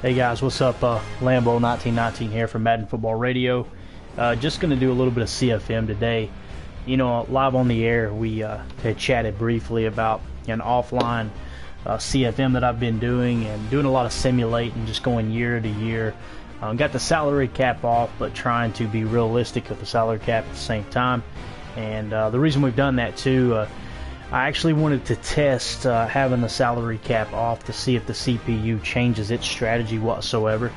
Hey guys, what's up? Lambo 1919 here from Madden Football Radio. Just going to do a little bit of CFM today. You know, live on the air, we had chatted briefly about an offline CFM that I've been doing and doing a lot of simulating, just going year to year. Got the salary cap off, but trying to be realistic with the salary cap at the same time. And the reason we've done that too, I actually wanted to test having the salary cap off to see if the CPU changes its strategy whatsoever.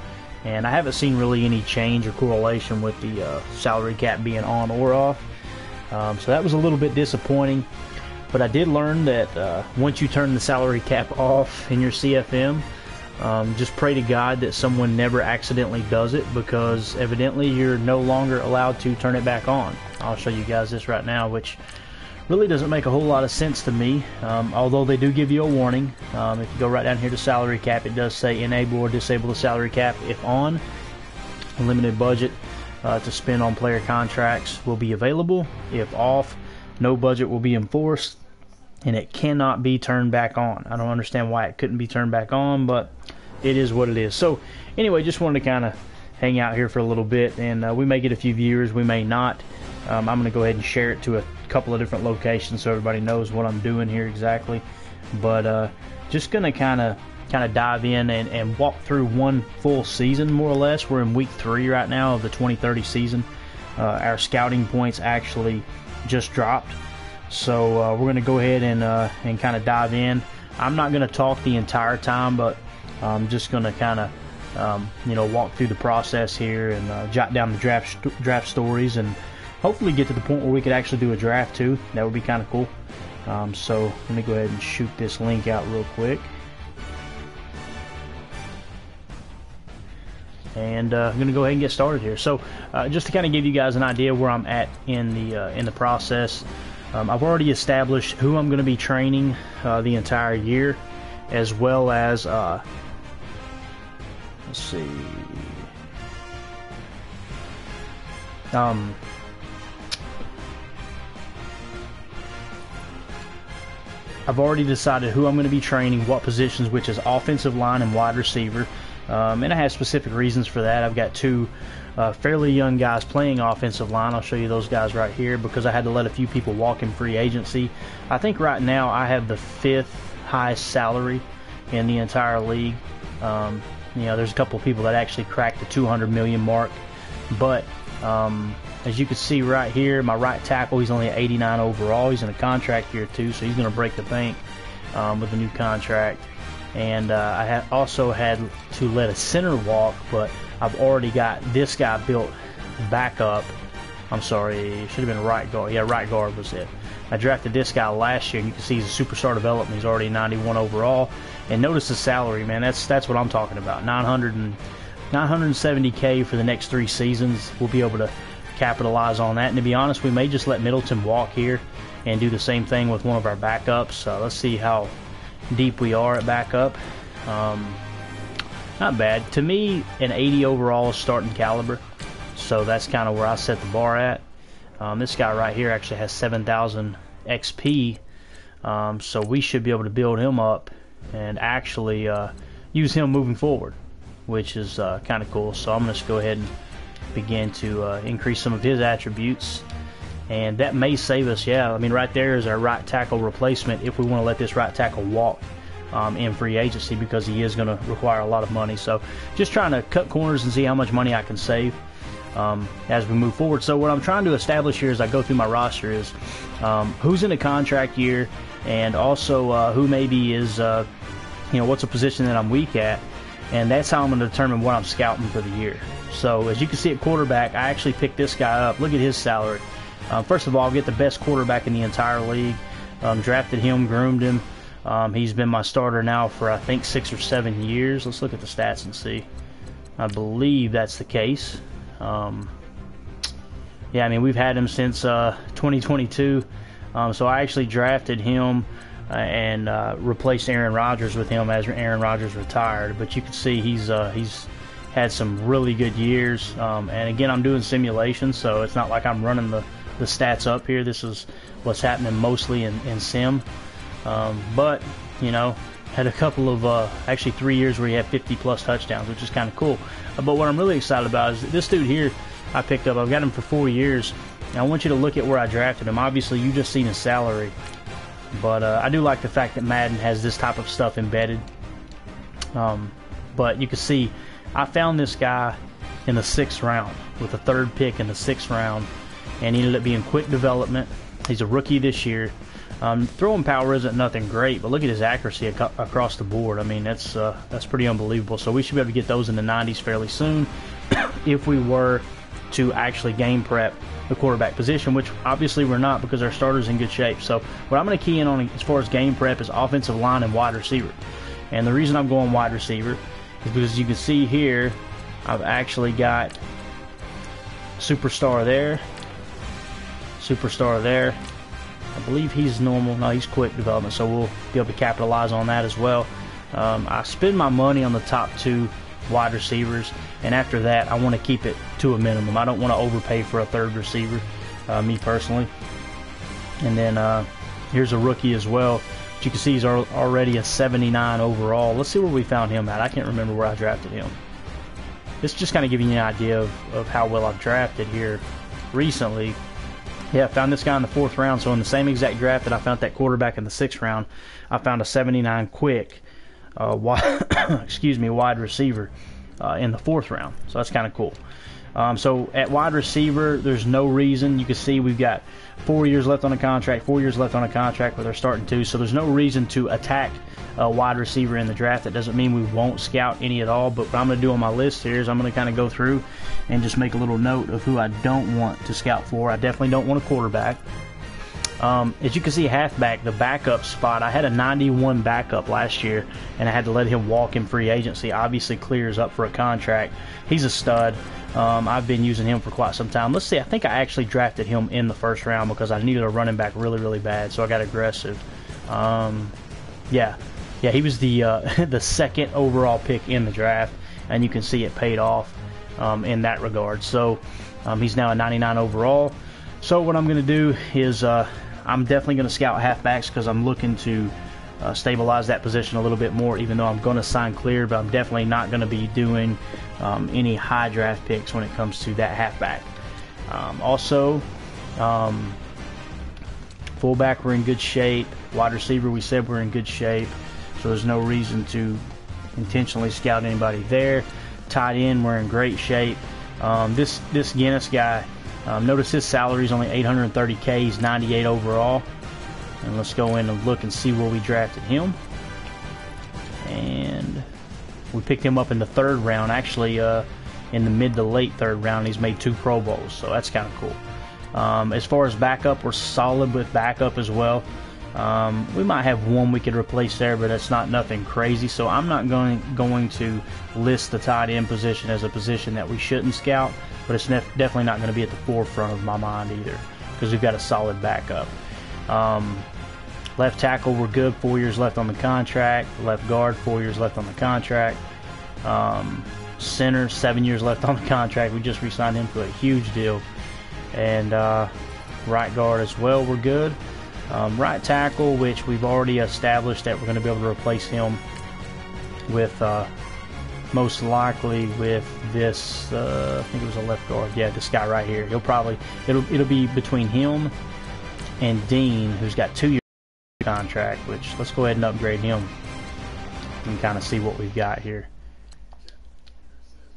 And I haven't seen really any change or correlation with the salary cap being on or off. So that was a little bit disappointing. But I did learn that once you turn the salary cap off in your CFM, just pray to God that someone never accidentally does it, because evidently you're no longer allowed to turn it back on. I'll show you guys this right now, which really doesn't make a whole lot of sense to me, although they do give you a warning. If you go right down here to salary cap, it does say enable or disable the salary cap if on. Unlimited budget to spend on player contracts will be available. If off, no budget will be enforced, and it cannot be turned back on. I don't understand why it couldn't be turned back on, but it is what it is. So anyway, just wanted to kind of hang out here for a little bit, and we may get a few viewers, we may not. I'm going to go ahead and share it to a couple of different locations so everybody knows what I'm doing here exactly. But just going to kind of dive in and walk through one full season, more or less. We're in week 3 right now of the 2030 season. Our scouting points actually just dropped, so we're going to go ahead and kind of dive in. I'm not going to talk the entire time, but I'm just going to kind of walk through the process here and jot down the draft stories, and hopefully get to the point where we could actually do a draft too. That would be kind of cool. So let me go ahead and shoot this link out real quick. And I'm going to go ahead and get started here. So just to kind of give you guys an idea where I'm at in the process, I've already established who I'm going to be training the entire year, as well as let's see. I've already decided who I'm going to be training, what positions, which is offensive line and wide receiver. And I have specific reasons for that. I've got 2 fairly young guys playing offensive line. I'll show you those guys right here, because I had to let a few people walk in free agency. I think right now I have the 5th highest salary in the entire league. There's a couple of people that actually cracked the 200 million mark. But as you can see right here, my right tackle, he's only at 89 overall. He's in a contract year too, so he's going to break the bank with a new contract. And I also had to let a center walk, but I've already got this guy built back up. I'm sorry, it should have been right guard. Yeah, right guard was it. I drafted this guy last year, and you can see he's a superstar development. He's already 91 overall. And notice the salary, man. That's what I'm talking about. 970K for the next 3 seasons. We'll be able to capitalize on that. And to be honest, we may just let Middleton walk here and do the same thing with one of our backups. Let's see how deep we are at backup. Not bad. To me, an 80 overall is starting caliber, so that's kind of where I set the bar at. This guy right here actually has 7,000 XP, so we should be able to build him up and actually use him moving forward, which is kind of cool. So I'm going to just go ahead and begin to increase some of his attributes, and that may save us. Yeah, I mean, right there is our right tackle replacement if we want to let this right tackle walk in free agency, because he is going to require a lot of money. So just trying to cut corners and see how much money I can save as we move forward. So what I'm trying to establish here as I go through my roster is who's in a contract year, and also who maybe is what's a position that I'm weak at, and that's how I'm going to determine what I'm scouting for the year. So as you can see at quarterback, I actually picked this guy up. Look at his salary. First of all, I'll get the best quarterback in the entire league. Drafted him, groomed him. He's been my starter now for I think 6 or 7 years. Let's look at the stats and see. I believe that's the case. Yeah, I mean, we've had him since 2022. So I actually drafted him and replaced Aaron Rodgers with him as Aaron Rodgers retired. But you can see he's had some really good years. And again, I'm doing simulations, so it's not like I'm running the stats up here. This is what's happening mostly in sim. But had a couple of actually 3 years where he had 50+ touchdowns, which is kind of cool. But what I'm really excited about is this dude here I picked up. I've got him for 4 years. And I want you to look at where I drafted him. Obviously, you just seen his salary, but I do like the fact that Madden has this type of stuff embedded. But you can see I found this guy in the 6th round with the 3rd pick in the 6th round, and he ended up being quick development. He's a rookie this year. Throwing power isn't nothing great, but look at his accuracy across the board. I mean, that's pretty unbelievable. So we should be able to get those in the 90s fairly soon if we were to actually game prep the quarterback position, which obviously we're not because our starter's in good shape. So what I'm going to key in on as far as game prep is offensive line and wide receiver. And the reason I'm going wide receiver is because you can see here I've actually got superstar there, superstar there. I believe he's normal. No, he's quick development, so we'll be able to capitalize on that as well. I spend my money on the top 2 wide receivers, and after that I want to keep it to a minimum. I don't want to overpay for a 3rd receiver, me personally. And then here's a rookie as well. But you can see he's already a 79 overall. Let's see where we found him at. I can't remember where I drafted him. This is just kind of giving you an idea of how well I've drafted here recently. Yeah, I found this guy in the 4th round. So in the same exact draft that I found that quarterback in the 6th round, I found a 79 quick wide receiver in the 4th round. So that's kind of cool. So at wide receiver, there's no reason. You can see we've got 4 years left on a contract, 4 years left on a contract with our starting 2. So there's no reason to attack a wide receiver in the draft. That doesn't mean we won't scout any at all. But what I'm going to do on my list here is I'm going to kind of go through and just make a little note of who I don't want to scout for. I definitely don't want a quarterback. As you can see, halfback, the backup spot, I had a 91 backup last year, and I had to let him walk in free agency. Obviously clears up for a contract. He's a stud. I've been using him for quite some time. Let's see, I think I actually drafted him in the 1st round because I needed a running back really, really bad, so I got aggressive. Yeah, he was the the 2nd overall pick in the draft, and you can see it paid off in that regard. So he's now a 99 overall. So what I'm going to do is I'm definitely going to scout halfbacks because I'm looking to stabilize that position a little bit more, even though I'm going to sign clear, but I'm definitely not going to be doing any high draft picks when it comes to that halfback. Also, fullback, we're in good shape. Wide receiver, we said we're in good shape, so there's no reason to intentionally scout anybody there. Tight end, we're in great shape. This Guinness guy, notice his salary is only $830K. He's 98 overall. And let's go in and look and see where we drafted him. And we picked him up in the 3rd round, actually in the mid to late 3rd round. He's made 2 Pro Bowls, so that's kind of cool. As far as backup, we're solid with backup as well. We might have one we could replace there, but that's not nothing crazy. So I'm not going to list the tight end position as a position that we shouldn't scout, but it's definitely not going to be at the forefront of my mind either because we've got a solid backup. Left tackle, we're good. 4 years left on the contract. Left guard, 4 years left on the contract. Center, 7 years left on the contract. We just re-signed him to a huge deal. And right guard as well, we're good. Right tackle, which we've already established that we're going to be able to replace him with most likely with this. I think it was a left guard. Yeah, this guy right here. It'll be between him and Dean, who's got 2 years contract. Which let's go ahead and upgrade him and kind of see what we've got here.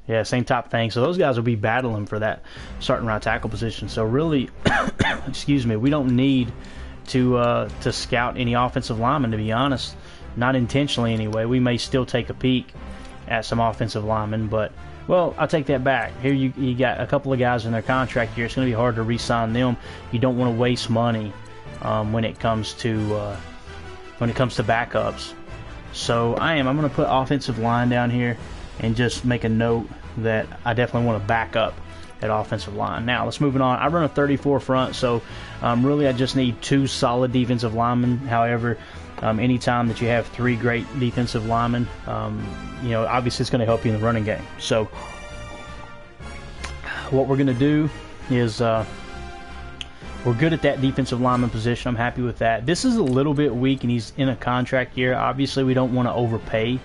Yeah, same type of thing. So those guys will be battling for that starting right tackle position. So really, excuse me, we don't need to scout any offensive linemen, to be honest. Not intentionally anyway. We may still take a peek at some offensive linemen, but, well, I'll take that back. Here you got a couple of guys in their contract here. It's going to be hard to re-sign them. You don't want to waste money when it comes to backups. So I'm going to put offensive line down here and just make a note that I definitely want to back up at offensive line. Now, let's move on. I run a 34 front, so really I just need 2 solid defensive linemen. However, anytime that you have 3 great defensive linemen, obviously it's going to help you in the running game. So what we're going to do is we're we're good at that defensive lineman position. I'm happy with that. This is a little bit weak, and he's in a contract year. Obviously, we don't want to overpay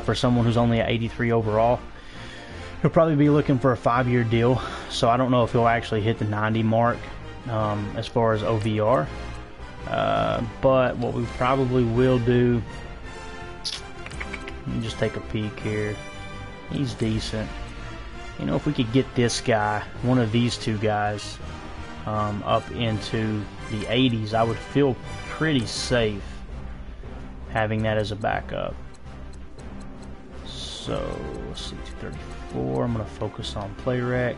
for someone who's only at 83 overall. He'll probably be looking for a 5-year deal, so I don't know if he'll actually hit the 90 mark as far as OVR. But what we probably will do, let me just take a peek here. He's decent. You know, if we could get this guy, one of these two guys, up into the 80s, I would feel pretty safe having that as a backup. So, let's see, 234. I'm going to focus on play rec.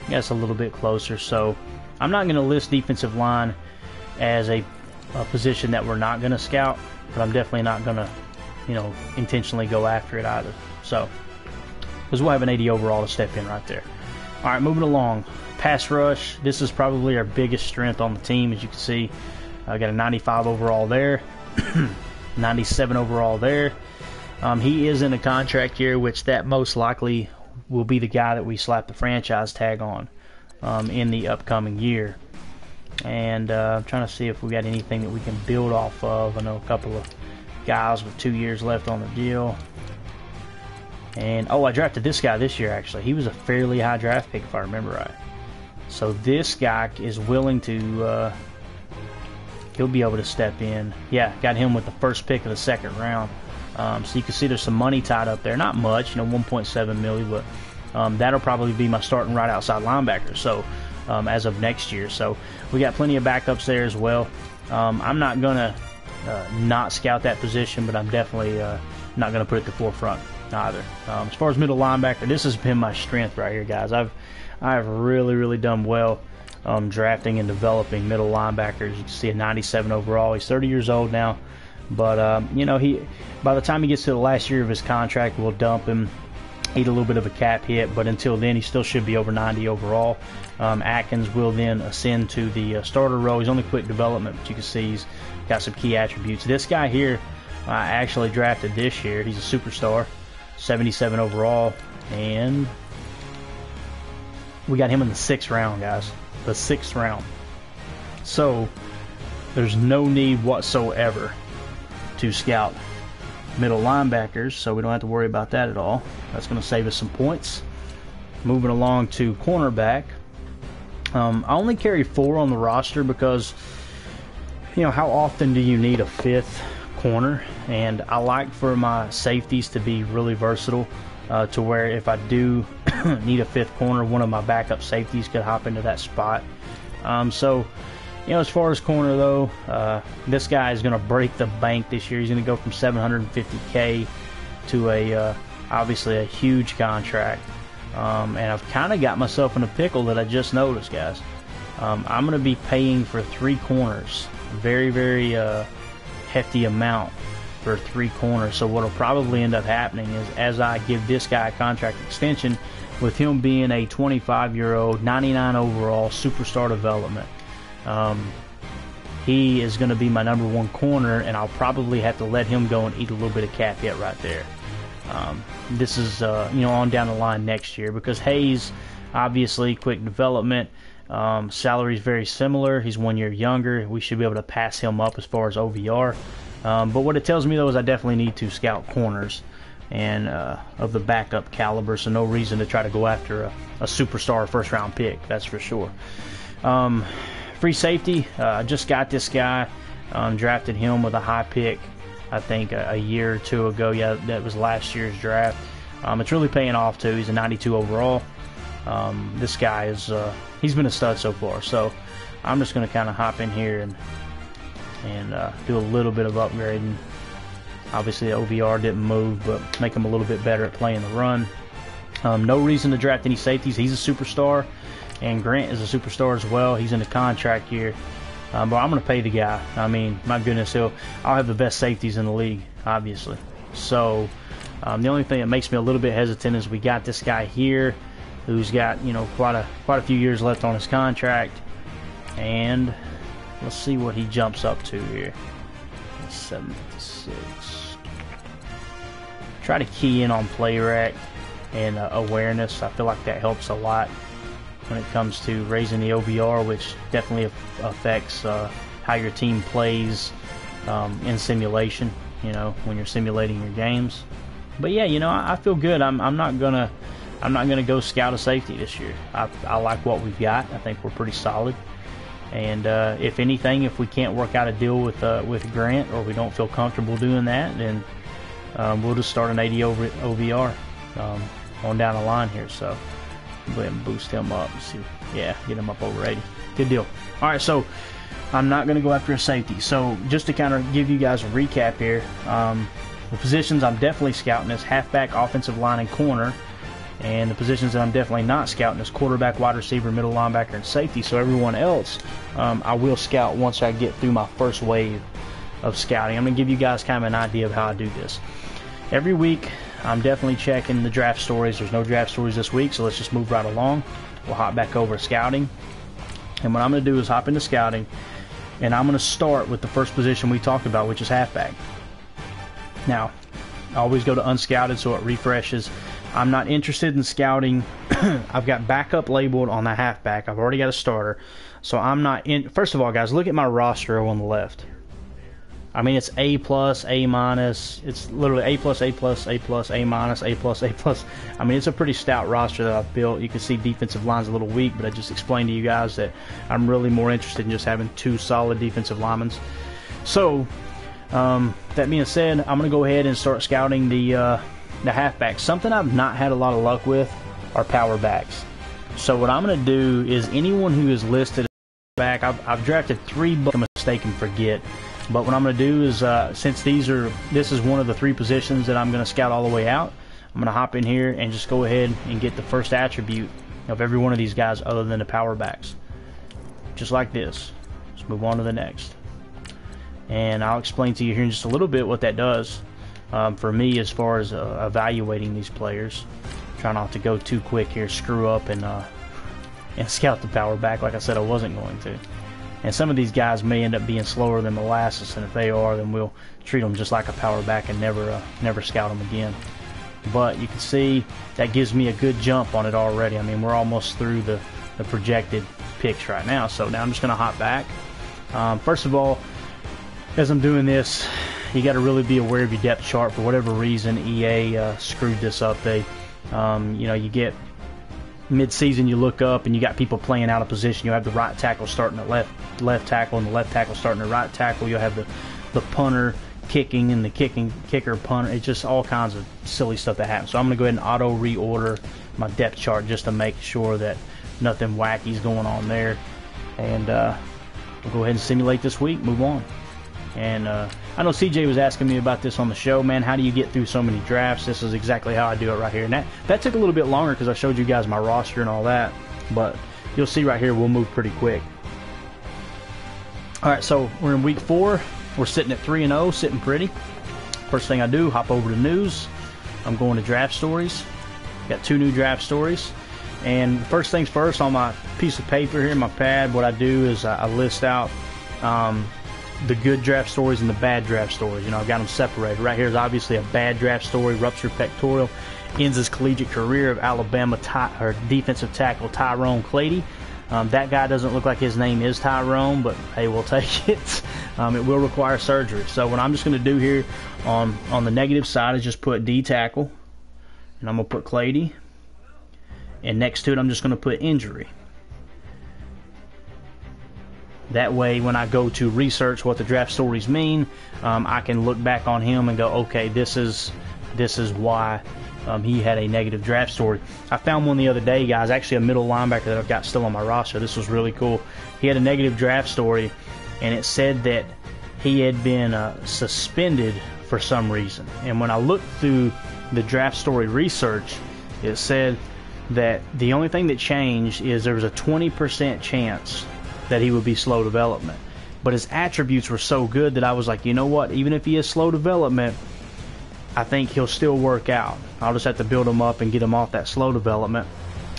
Yeah, it's a little bit closer. So, I'm not going to list defensive line as a position that we're not going to scout, but I'm definitely not going to, you know, intentionally go after it either. So, because we'll have an 80 overall to step in right there. All right, moving along. Pass rush. This is probably our biggest strength on the team, as you can see. I got a 95 overall there, 97 overall there. He is in a contract year, which that most likely will be the guy that we slap the franchise tag on in the upcoming year. And I'm trying to see if we got anything that we can build off of. I know a couple of guys with 2 years left on the deal. And, oh, I drafted this guy this year, actually. He was a fairly high draft pick, if I remember right. So this guy is willing to, he'll be able to step in. Yeah, got him with the first pick of the second round. So you can see there's some money tied up there. Not much, you know, 1.7 million, but that'll probably be my starting right outside linebacker. So as of next year. So we got plenty of backups there as well. I'm not going to not scout that position, but I'm definitely not going to put it at the forefront either. As far as middle linebacker, this has been my strength right here, guys. I've really done well drafting and developing middle linebackers. You can see a 97 overall. He's 30 years old now, but you know, by the time he gets to the last year of his contract, we'll dump him, eat a little bit of a cap hit, but until then, he still should be over 90 overall. Atkins will then ascend to the starter role. He's only quick development, but you can see he's got some key attributes. This guy here, I actually drafted this year. He's a superstar, 77 overall, and we got him in the 6th round, guys. The 6th round. So there's no need whatsoever to scout middle linebackers, so we don't have to worry about that at all. That's going to save us some points. Moving along to cornerback. I only carry 4 on the roster because, you know, how often do you need a 5th corner? And I like for my safeties to be really versatile, to where if I do need a 5th corner, one of my backup safeties could hop into that spot. So, you know, as far as corner though, this guy is going to break the bank this year. He's going to go from $750K to obviously a huge contract. And I've kind of got myself in a pickle that I just noticed, guys. I'm going to be paying for 3 corners. Very hefty amount for 3 corners. So what will probably end up happening is, as I give this guy a contract extension, with him being a 25-year-old, 99 overall, superstar development, he is going to be my number 1 corner, and I'll probably have to let him go and eat a little bit of cap hit right there. This is, you know, on down the line next year, because Hayes, obviously, quick development, salary is very similar. He's 1 year younger. We should be able to pass him up as far as OVR. But what it tells me, though, is I definitely need to scout corners and of the backup caliber, so no reason to try to go after a superstar first-round pick, that's for sure. Free safety, I just got this guy, drafted him with a high pick, I think a year or 2 ago. Yeah, that was last year's draft. It's really paying off too. He's a 92 overall. This guy is he's been a stud so far. So I'm just going to kind of hop in here and do a little bit of upgrading. Obviously, the OVR didn't move, but make him a little bit better at playing the run. No reason to draft any safeties. He's a superstar, and Grant is a superstar as well. He's in a contract year. But I'm going to pay the guy. I mean, my goodness, I'll have the best safeties in the league, obviously. So the only thing that makes me a little bit hesitant is we got this guy here who's got, you know, quite a few years left on his contract. And let's see what he jumps up to here. 756. Try to key in on play rec and awareness. I feel like that helps a lot. when it comes to raising the OBR, which definitely affects how your team plays in simulation, you know, when you're simulating your games. But yeah, you know, I feel good. I'm not gonna go scout a safety this year. I like what we've got. I think we're pretty solid. And if anything, if we can't work out a deal with Grant, or we don't feel comfortable doing that, then we'll just start an 80 over OVR on down the line here. So go ahead and boost him up. See, yeah, get him up over 80. Good deal. All right, so I'm not going to go after a safety. So just to kind of give you guys a recap here, the positions I'm definitely scouting is halfback, offensive line, and corner. And the positions that I'm definitely not scouting is quarterback, wide receiver, middle linebacker, and safety. So everyone else, I will scout once I get through my first wave of scouting. I'm going to give you guys kind of an idea of how I do this. Every week, I'm definitely checking the draft stories. There's no draft stories this week, so let's just move right along. We'll hop back over to scouting. And what I'm going to do is hop into scouting, and I'm going to start with the first position we talked about, which is halfback. Now, I always go to unscouted so it refreshes. I'm not interested in scouting. I've got backup labeled on the halfback. I've already got a starter. So I'm not in. First of all, guys, look at my roster on the left. I mean, it's A+, A-. It's literally A+, A+, A+, A-, A+, A+. I mean, it's a pretty stout roster that I've built. You can see defensive line's a little weak, but I just explained to you guys that I'm really more interested in just having 2 solid defensive linemen. So, that being said, I'm going to go ahead and start scouting the halfback. Something I've not had a lot of luck with are power backs. So what I'm going to do is anyone who is listed as back, I've drafted 3, but I'm mistaken forget. But what I'm going to do is, since this is one of the 3 positions that I'm going to scout all the way out, I'm going to hop in here and just go ahead and get the first attribute of every one of these guys other than the power backs. Just like this. Let's move on to the next. And I'll explain to you here in just a little bit what that does for me as far as evaluating these players. Try not to go too quick here, screw up, and scout the power back like I said I wasn't going to. And some of these guys may end up being slower than molasses, and if they are, then we'll treat them just like a power back and never scout them again. But you can see that gives me a good jump on it already. I mean, we're almost through the projected picks right now. So now I'm just going to hop back. First of all, as I'm doing this, you got to really be aware of your depth chart. For whatever reason, EA screwed this up. They, you get mid-season, you look up and you got people playing out of position. You'll have the right tackle starting at left tackle, and the left tackle starting at right tackle. You'll have the punter kicking and the kicker punter. It's just all kinds of silly stuff that happens. So I'm going to go ahead and auto reorder my depth chart just to make sure that nothing wacky is going on there. And we'll go ahead and simulate this week. Move on. And I know CJ was asking me about this on the show, man. How do you get through so many drafts? This is exactly how I do it right here. And that took a little bit longer because I showed you guys my roster and all that. But you'll see right here, we'll move pretty quick. All right, so we're in week 4. We're sitting at 3-0, sitting pretty. First thing I do, hop over to news. I'm going to draft stories. Got 2 new draft stories. And first things first, on my piece of paper here, my pad, what I do is I list out the good draft stories and the bad draft stories. You know, I've got them separated. Right here is obviously a bad draft story. Ruptured pectoral, ends his collegiate career of Alabama defensive tackle Tyrone Clady. That guy doesn't look like his name is Tyrone, but hey, we'll take it. It will require surgery. So what I'm just going to do here on the negative side is just put D tackle, and I'm going to put Clady, and next to it I'm just going to put injury. That way, when I go to research what the draft stories mean, I can look back on him and go, okay, this is why he had a negative draft story. I found one the other day, guys, actually a middle linebacker that I've got still on my roster. This was really cool. He had a negative draft story, and it said that he had been suspended for some reason. And when I looked through the draft story research, it said that the only thing that changed is there was a 20% chance that he would be slow development. But his attributes were so good that I was like, you know what, even if he is slow development, I think he'll still work out. I'll just have to build him up and get him off that slow development.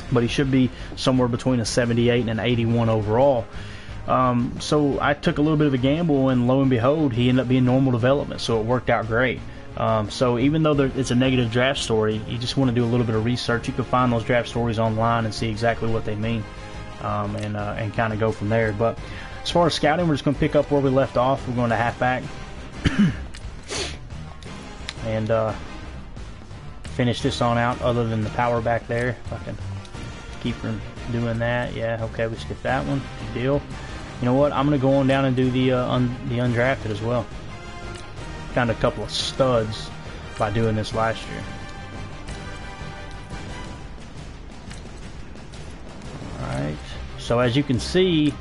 But he should be somewhere between a 78 and an 81 overall. So I took a little bit of a gamble, and lo and behold, he ended up being normal development, so it worked out great. So even though it's a negative draft story, you just want to do a little bit of research. You can find those draft stories online and see exactly what they mean. and kind of go from there. But as far as scouting, we're just going to pick up where we left off. We're going to halfback and finish this on out, other than the power back there. If I can keep from doing that. Yeah, okay, we skipped that one. Good deal. You know what? I'm going to go on down and do the undrafted as well. Found a couple of studs by doing this last year. Alright, so as you can see,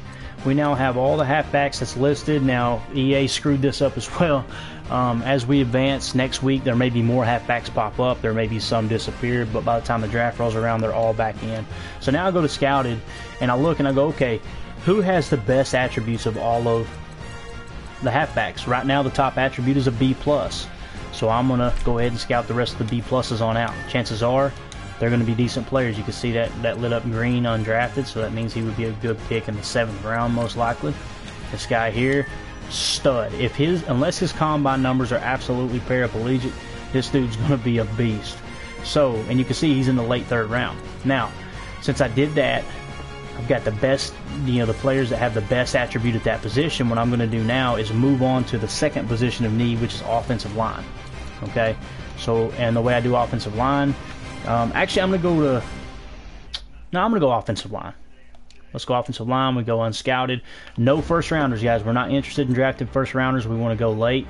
we now have all the halfbacks that's listed. Now, EA screwed this up as well. As we advance next week, there may be more halfbacks pop up. There may be some disappear, but by the time the draft rolls around, they're all back in. So now I go to Scouted, and I look and I go, okay, who has the best attributes of all of the halfbacks? Right now, the top attribute is a B+. So I'm going to go ahead and scout the rest of the B+ on out. Chances are they're going to be decent players. You can see that lit up green undrafted, so that means he would be a good pick in the 7th round most likely. This guy here, stud. Unless his combine numbers are absolutely paraplegic, this dude's going to be a beast. So, and you can see he's in the late 3rd round. Now, since I did that, I've got the best, the players that have the best attribute at that position. What I'm going to do now is move on to the 2nd position of need, which is offensive line. Okay, so, and the way I do offensive line, actually I'm going to go offensive line. Let's go offensive line. We go unscouted. No first rounders, guys. We're not interested in drafting first rounders. We want to go late,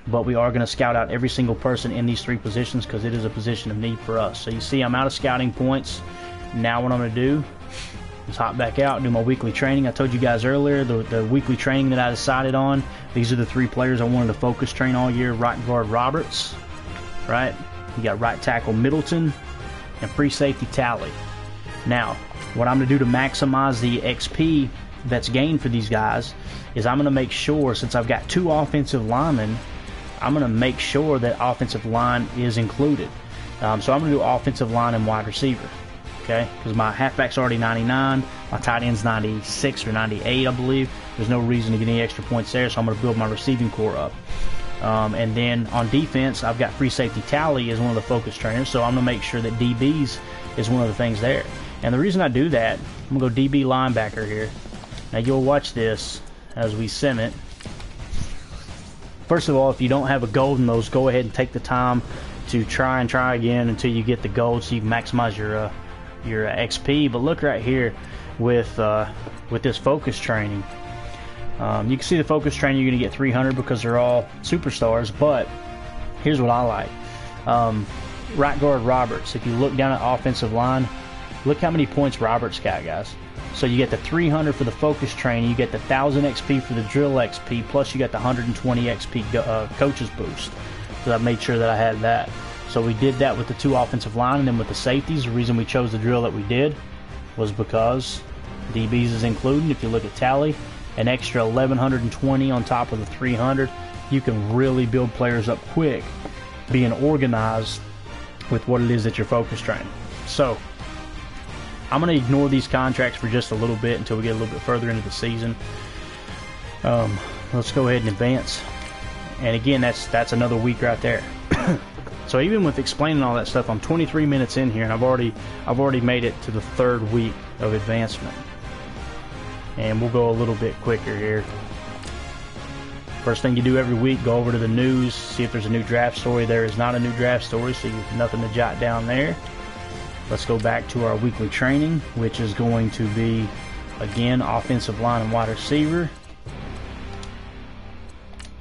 but we are going to scout out every single person in these 3 positions because it is a position of need for us. So you see I'm out of scouting points. Now what I'm going to do is hop back out and do my weekly training. I told you guys earlier the weekly training that I decided on. These are the 3 players I wanted to focus train all year. Right guard Roberts, right? You got right tackle Middleton and free safety Talley. Now, what I'm going to do to maximize the XP that's gained for these guys is I'm going to make sure, since I've got 2 offensive linemen, I'm going to make sure that offensive line is included. So I'm going to do offensive line and wide receiver. Okay, because my halfback's already 99, my tight end's 96 or 98, I believe. There's no reason to get any extra points there, so I'm going to build my receiving core up. And then on defense, I've got free safety Tally as one of the focus trainers, so I'm going to make sure that DBs is one of the things there. And the reason I do that, I'm going to go DB linebacker here. Now you'll watch this as we sim it. First of all, if you don't have a gold in those, go ahead and take the time to try again until you get the gold so you can maximize your XP. But look right here with this focus training. You can see the focus training, you're going to get 300 because they're all superstars. But here's what I like. Right guard Roberts, if you look down at offensive line, look how many points Roberts got, guys. So you get the 300 for the focus training, you get the 1000 XP for the drill XP, plus you got the 120 XP coaches boost. So I made sure that I had that. So we did that with the 2 offensive line, and then with the safeties, the reason we chose the drill that we did was because DBs is included. If you look at Tally, an extra 1120 on top of the 300, you can really build players up quick, being organized with what it is that you're focus training. So I'm going to ignore these contracts for just a little bit until we get a little bit further into the season. Let's go ahead and advance. And again, that's another week right there. So even with explaining all that stuff, I'm 23 minutes in here, and I've already made it to the 3rd week of advancement. And we'll go a little bit quicker here. First thing you do every week, go over to the news, see if there's a new draft story. There is not a new draft story, so you've nothing to jot down there. Let's go back to our weekly training, which is going to be, again, offensive line and wide receiver.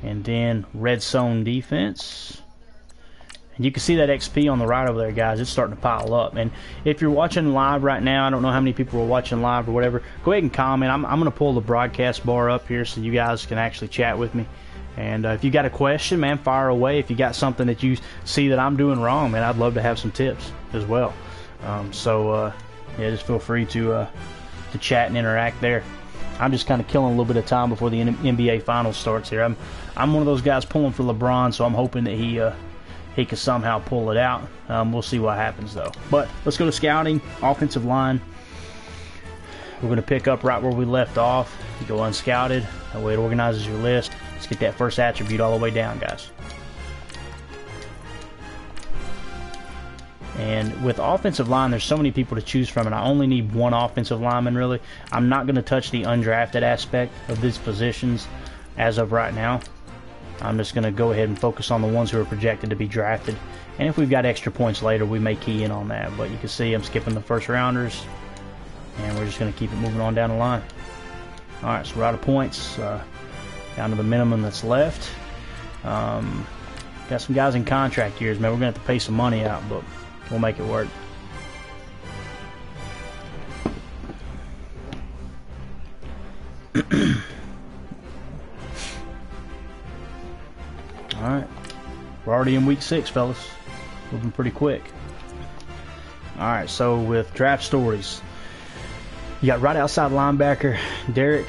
And then red zone defense. And you can see that XP on the right over there, guys. It's starting to pile up. And if you're watching live right now, I don't know how many people are watching live or whatever, go ahead and comment. I'm going to pull the broadcast bar up here so you guys can actually chat with me. And if you got a question, man, fire away. If you got something that you see that I'm doing wrong, man, I'd love to have some tips as well. Yeah, just feel free to chat and interact there. I'm just kind of killing a little bit of time before the NBA Finals starts here. I'm one of those guys pulling for LeBron, so I'm hoping that he can somehow pull it out. We'll see what happens though. But let's go to scouting, offensive line. We're going to pick up right where we left off. You go unscouted. That way it organizes your list. Let's get that first attribute all the way down, guys. And with offensive line, there's so many people to choose from, and I only need one offensive lineman, really. I'm not going to touch the undrafted aspect of these positions as of right now. I'm just going to go ahead and focus on the ones who are projected to be drafted. And if we've got extra points later, we may key in on that. But you can see I'm skipping the first rounders, and we're just going to keep it moving on down the line. All right, so we're out of points, down to the minimum that's left. Got some guys in contract years, man. We're going to have to pay some money out, but we'll make it work. Alright. We're already in week 6, fellas. Moving pretty quick. Alright, so with draft stories, you got right outside linebacker Derek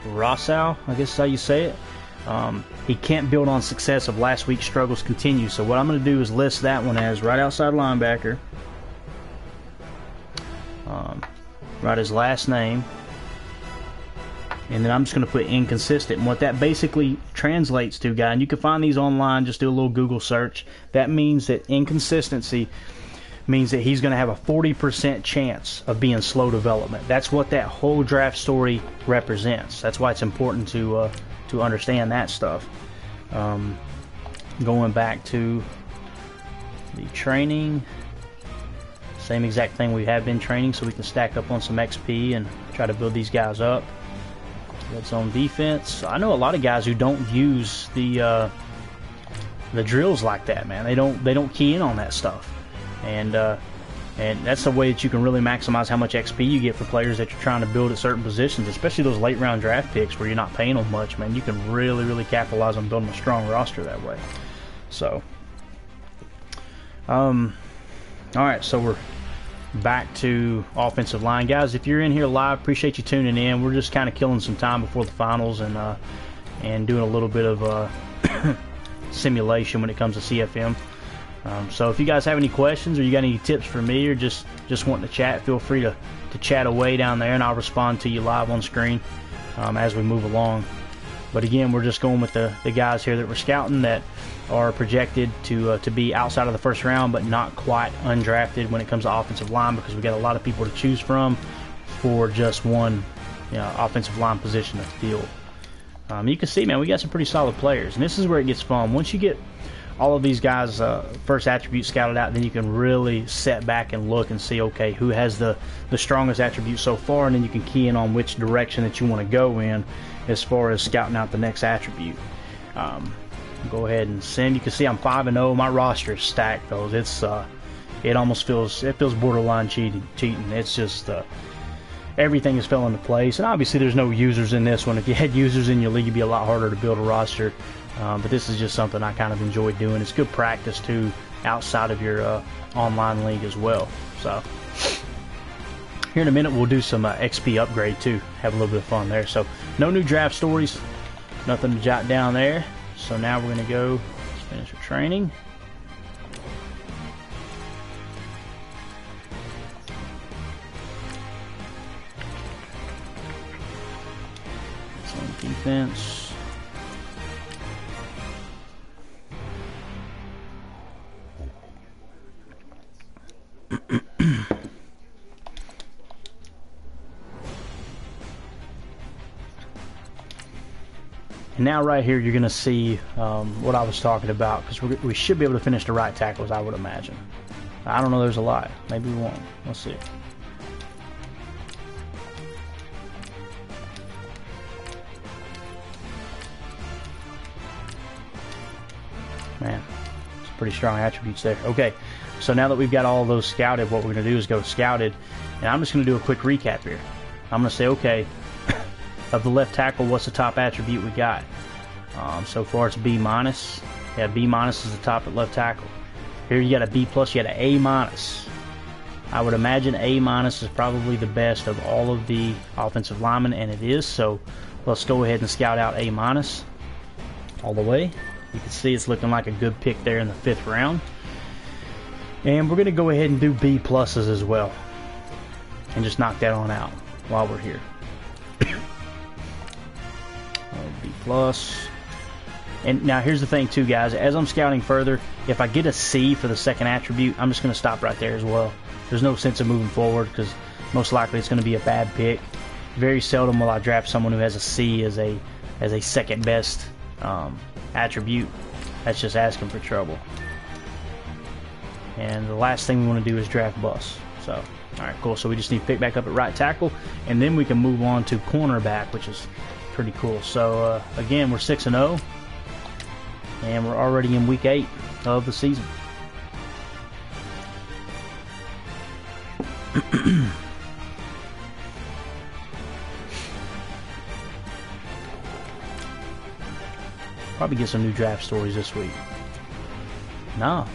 Rousseau, I guess is how you say it. He can't build on success of last week's struggles continue. So what I'm going to do is list that one as right outside linebacker. Write his last name. And then I'm just going to put inconsistent. And what that basically translates to, guy, and you can find these online, just do a little Google search. That means that inconsistency means that he's going to have a 40% chance of being slow development. That's what that whole draft story represents. That's why it's important to understand that stuff. Going back to the training, same exact thing we have been training, so we can stack up on some XP and try to build these guys up. Red zone defense. I know a lot of guys who don't use the drills like that, man. They don't key in on that stuff, and that's the way that you can really maximize how much XP you get for players that you're trying to build at certain positions, especially those late round draft picks where you're not paying them much, man. You can really capitalize on building a strong roster that way. So, all right, so we're back to offensive line, guys. If you're in here live, appreciate you tuning in. We're just kind of killing some time before the finals and doing a little bit of simulation when it comes to CFM. So if you guys have any questions or you got any tips for me or just wanting to chat, feel free to chat away down there, and I'll respond to you live on screen as we move along. But again, we're just going with the guys here that we're scouting that are projected to be outside of the first round, but not quite undrafted when it comes to offensive line, because we got a lot of people to choose from for just one offensive line position to fill. You can see, man, we got some pretty solid players, and this is where it gets fun. Once you get all of these guys' first attributes scouted out, then you can really set back and look and see, okay, who has the strongest attributes so far, and then you can key in on which direction that you want to go in as far as scouting out the next attribute. Go ahead and send. You can see I'm 5-0. My roster is stacked, though. It's it almost feels borderline cheating. It's just everything is fell into place, and obviously there's no users in this one. If you had users in your league, it'd be a lot harder to build a roster. But this is just something I kind of enjoy doing. It's good practice too, outside of your online league as well. So here in a minute we'll do some XP upgrade too. Have a little bit of fun there. So no new draft stories, nothing to jot down there. So now we're going to go finish our training. Zone defense. And now right here you're going to see what I was talking about, because we should be able to finish the right tackles, I would imagine. I don't know, there's a lot. Maybe we won't. Let's see. Man, it's pretty strong attributes there. Okay, so now that we've got all those scouted, what we're going to do is go scouted, and I'm just going to do a quick recap here. I'm going to say, okay, of the left tackle, what's the top attribute we got? So far it's B-. Yeah, B- is the top at left tackle. Here you got a B+, you got an A-. I would imagine A- is probably the best of all of the offensive linemen, and it is. So let's go ahead and scout out A- all the way. You can see it's looking like a good pick there in the 5th round. And we're going to go ahead and do B+ as well, and just knock that on out while we're here. B+. And now here's the thing too, guys. As I'm scouting further, if I get a C for the second attribute, I'm just going to stop right there as well. There's no sense of moving forward because most likely it's going to be a bad pick. Very seldom will I draft someone who has a C as a second best attribute. That's just asking for trouble. And the last thing we want to do is draft bus. So, all right, cool. So we just need to pick back up at right tackle, and then we can move on to cornerback, which is pretty cool. So again, we're 6-0. And we're already in week 8 of the season. Probably get some new draft stories this week. No,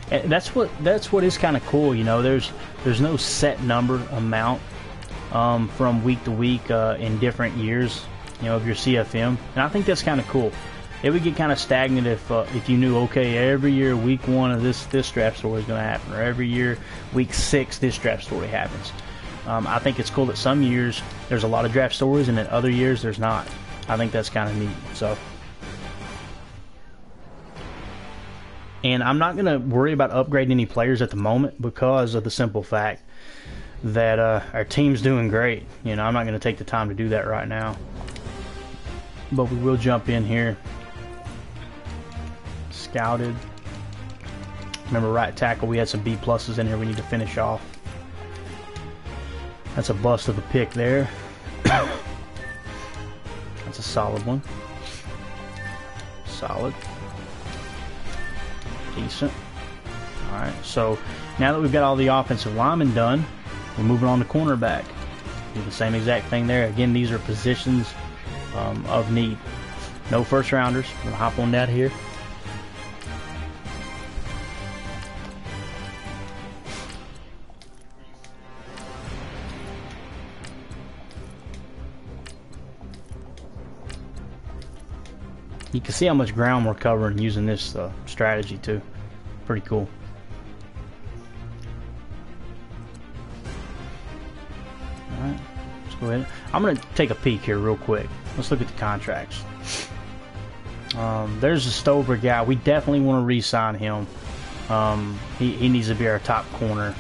that's what is kind of cool. You know, there's no set number amount from week to week in different years. You know, of your CFM, and I think that's kind of cool. It would get kind of stagnant if you knew, okay, every year week 1 of this draft story is going to happen, or every year week 6 this draft story happens. I think it's cool that some years there's a lot of draft stories, and then other years there's not. I think that's kind of neat. So, and I'm not going to worry about upgrading any players at the moment because of the simple fact that our team's doing great. You know, I'm not going to take the time to do that right now, but we will jump in here. Scouted. Remember, right tackle, we had some B pluses in here we need to finish off. That's a bust of a pick there. That's a solid one. Solid. Decent. Alright, so now that we've got all the offensive linemen done, we're moving on to cornerback. Do the same exact thing there. Again, these are positions of need. No first rounders. I'm going to hop on that here. You can see how much ground we're covering using this strategy too. Pretty cool. Alright, let's go ahead. I'm going to take a peek here real quick. Let's look at the contracts. There's the Stover guy. We definitely want to re-sign him. He needs to be our top corner.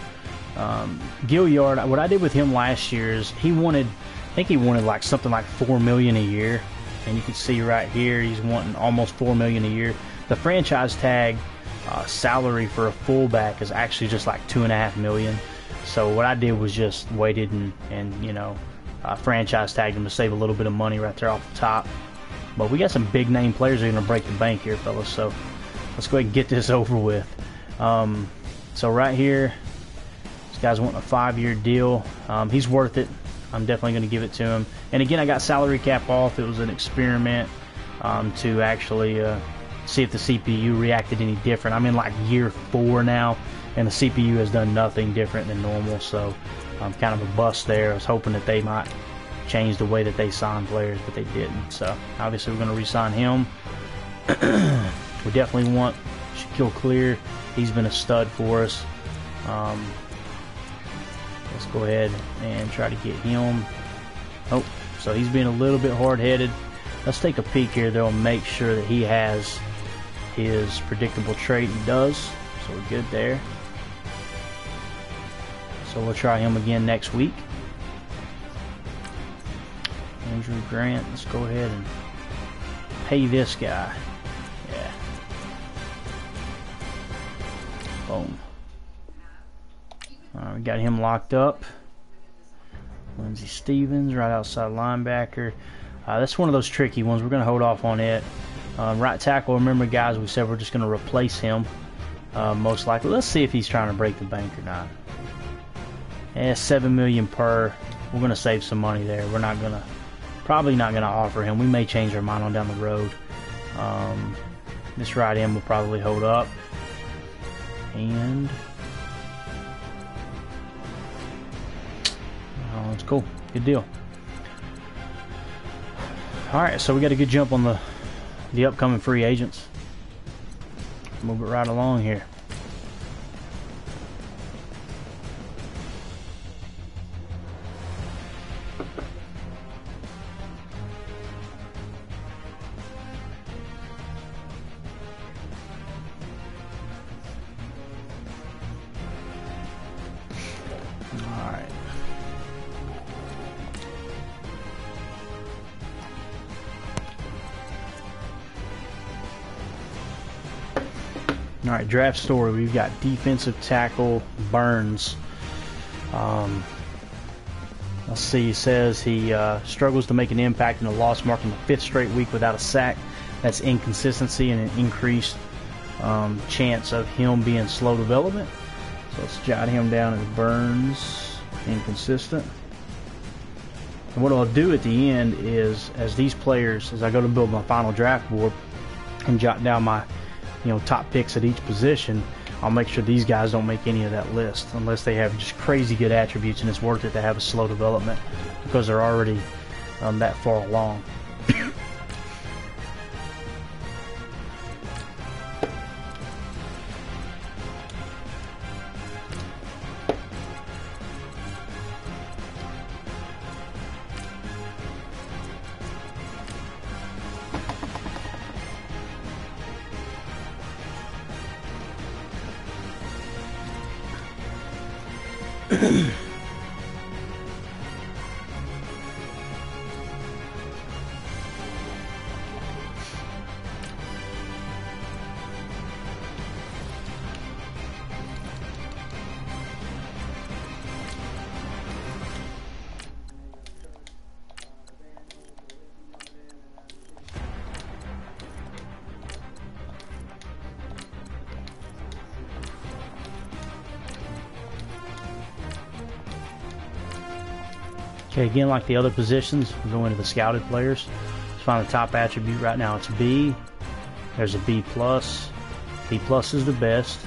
Gilliard, what I did with him last year is I think he wanted like something like $4 million a year. And you can see right here he's wanting almost $4 million a year. The franchise tag salary for a fullback is actually just like $2.5 million. So what I did was just waited and you know, franchise tagged him to save a little bit of money right there off the top. But we got some big name players that are going to break the bank here, fellas. So let's go ahead and get this over with. So right here, this guy's wanting a 5-year deal. He's worth it. I'm definitely going to give it to him. And again, I got salary cap off. It was an experiment to actually see if the CPU reacted any different. I'm in like year 4 now, and the CPU has done nothing different than normal. So I'm kind of a bust there. I was hoping that they might change the way that they sign players, but they didn't. So obviously we're going to re-sign him. We definitely want Shaquille Clear. He's been a stud for us. Let's go ahead and try to get him. Oh, so he's being a little bit hard-headed. Let's take a peek here, though, and make sure that he has his predictable trait. He does, so we're good there. So we'll try him again next week. Andrew Grant, let's go ahead and pay this guy. Yeah. Boom. We got him locked up. Lindsey Stevens, right outside linebacker. That's one of those tricky ones. We're going to hold off on it. Right tackle, remember, guys, we said we're just going to replace him. Most likely. Let's see if he's trying to break the bank or not. Yeah, $7 million per. We're going to save some money there. We're not going to, probably not going to offer him. We may change our mind on down the road. This right end will probably hold up. And it's cool. Good deal. Alright, so we got a good jump on the upcoming free agents. Move it right along here. All right, draft story. We've got defensive tackle Burns. Let's see. He says he struggles to make an impact in a loss, marking the 5th straight week without a sack. That's inconsistency and an increased chance of him being slow development. So let's jot him down as Burns, inconsistent. And what I'll do at the end is, as these players, as I go to build my final draft board and jot down my top picks at each position, I'll make sure these guys don't make any of that list unless they have just crazy good attributes and it's worth it to have a slow development because they're already that far along. Okay, again, like the other positions, we're going to the scouted players. Let's find the top attribute right now. It's B. There's a B+. B+ is the best.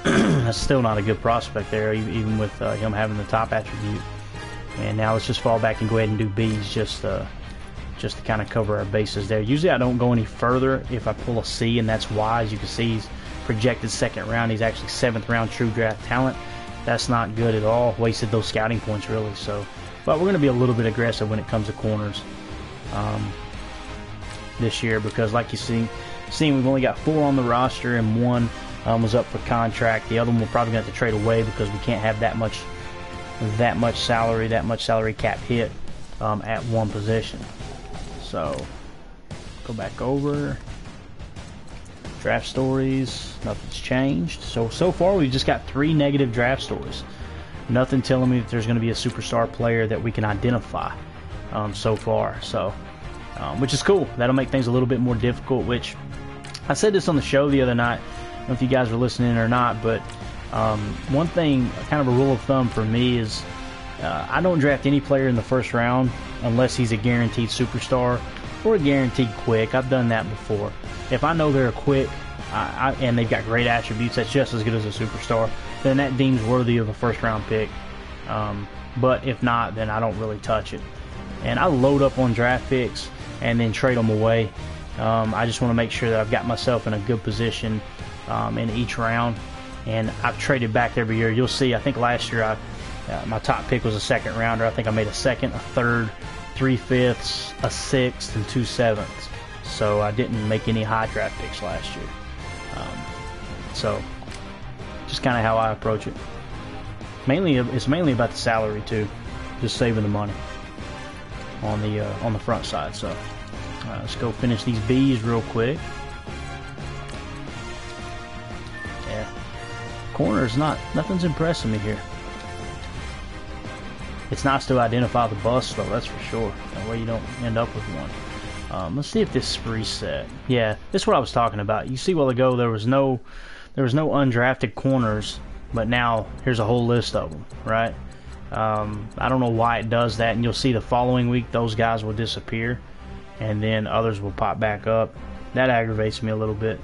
That's still not a good prospect there, even with him having the top attribute. And now let's just fall back and go ahead and do B's just to kind of cover our bases there. Usually I don't go any further if I pull a C, and that's why. As you can see, he's projected 2nd round. He's actually 7th round true draft talent. That's not good at all. Wasted those scouting points, really. So, but we're going to be a little bit aggressive when it comes to corners this year because, like you see, we've only got 4 on the roster and 1 was up for contract. The other one we're probably going to have to trade away because we can't have that much salary cap hit at one position. So, go back over. Draft stories, nothing's changed. So far we've just got 3 negative draft stories. Nothing telling me that there's going to be a superstar player that we can identify so far. So, which is cool. That'll make things a little bit more difficult, which I said this on the show the other night. I don't know if you guys were listening or not, but one thing, kind of a rule of thumb for me is I don't draft any player in the 1st round unless he's a guaranteed superstar or a guaranteed quick. I've done that before. If I know they're a quick and they've got great attributes that's just as good as a superstar, then that deems worthy of a 1st round pick. But if not, then I don't really touch it. And I load up on draft picks and then trade them away. I just want to make sure that I've got myself in a good position in each round. And I've traded back every year. You'll see, I think last year my top pick was a 2nd rounder. I think I made a 2nd, a 3rd, 3 5ths, a 6th, and 2 7ths. So I didn't make any high draft picks last year. So just kind of how I approach it. It's mainly about the salary too, just saving the money on the front side. So let's go finish these B's real quick. Yeah, corners nothing's impressing me here. It's nice to identify the bust though, that's for sure. That way you don't end up with one. Let's see if this is reset. Yeah, this is what I was talking about. You see a while ago there was no undrafted corners, but now here's a whole list of them, right? I don't know why it does that, and you'll see the following week those guys will disappear, and then others will pop back up. That aggravates me a little bit,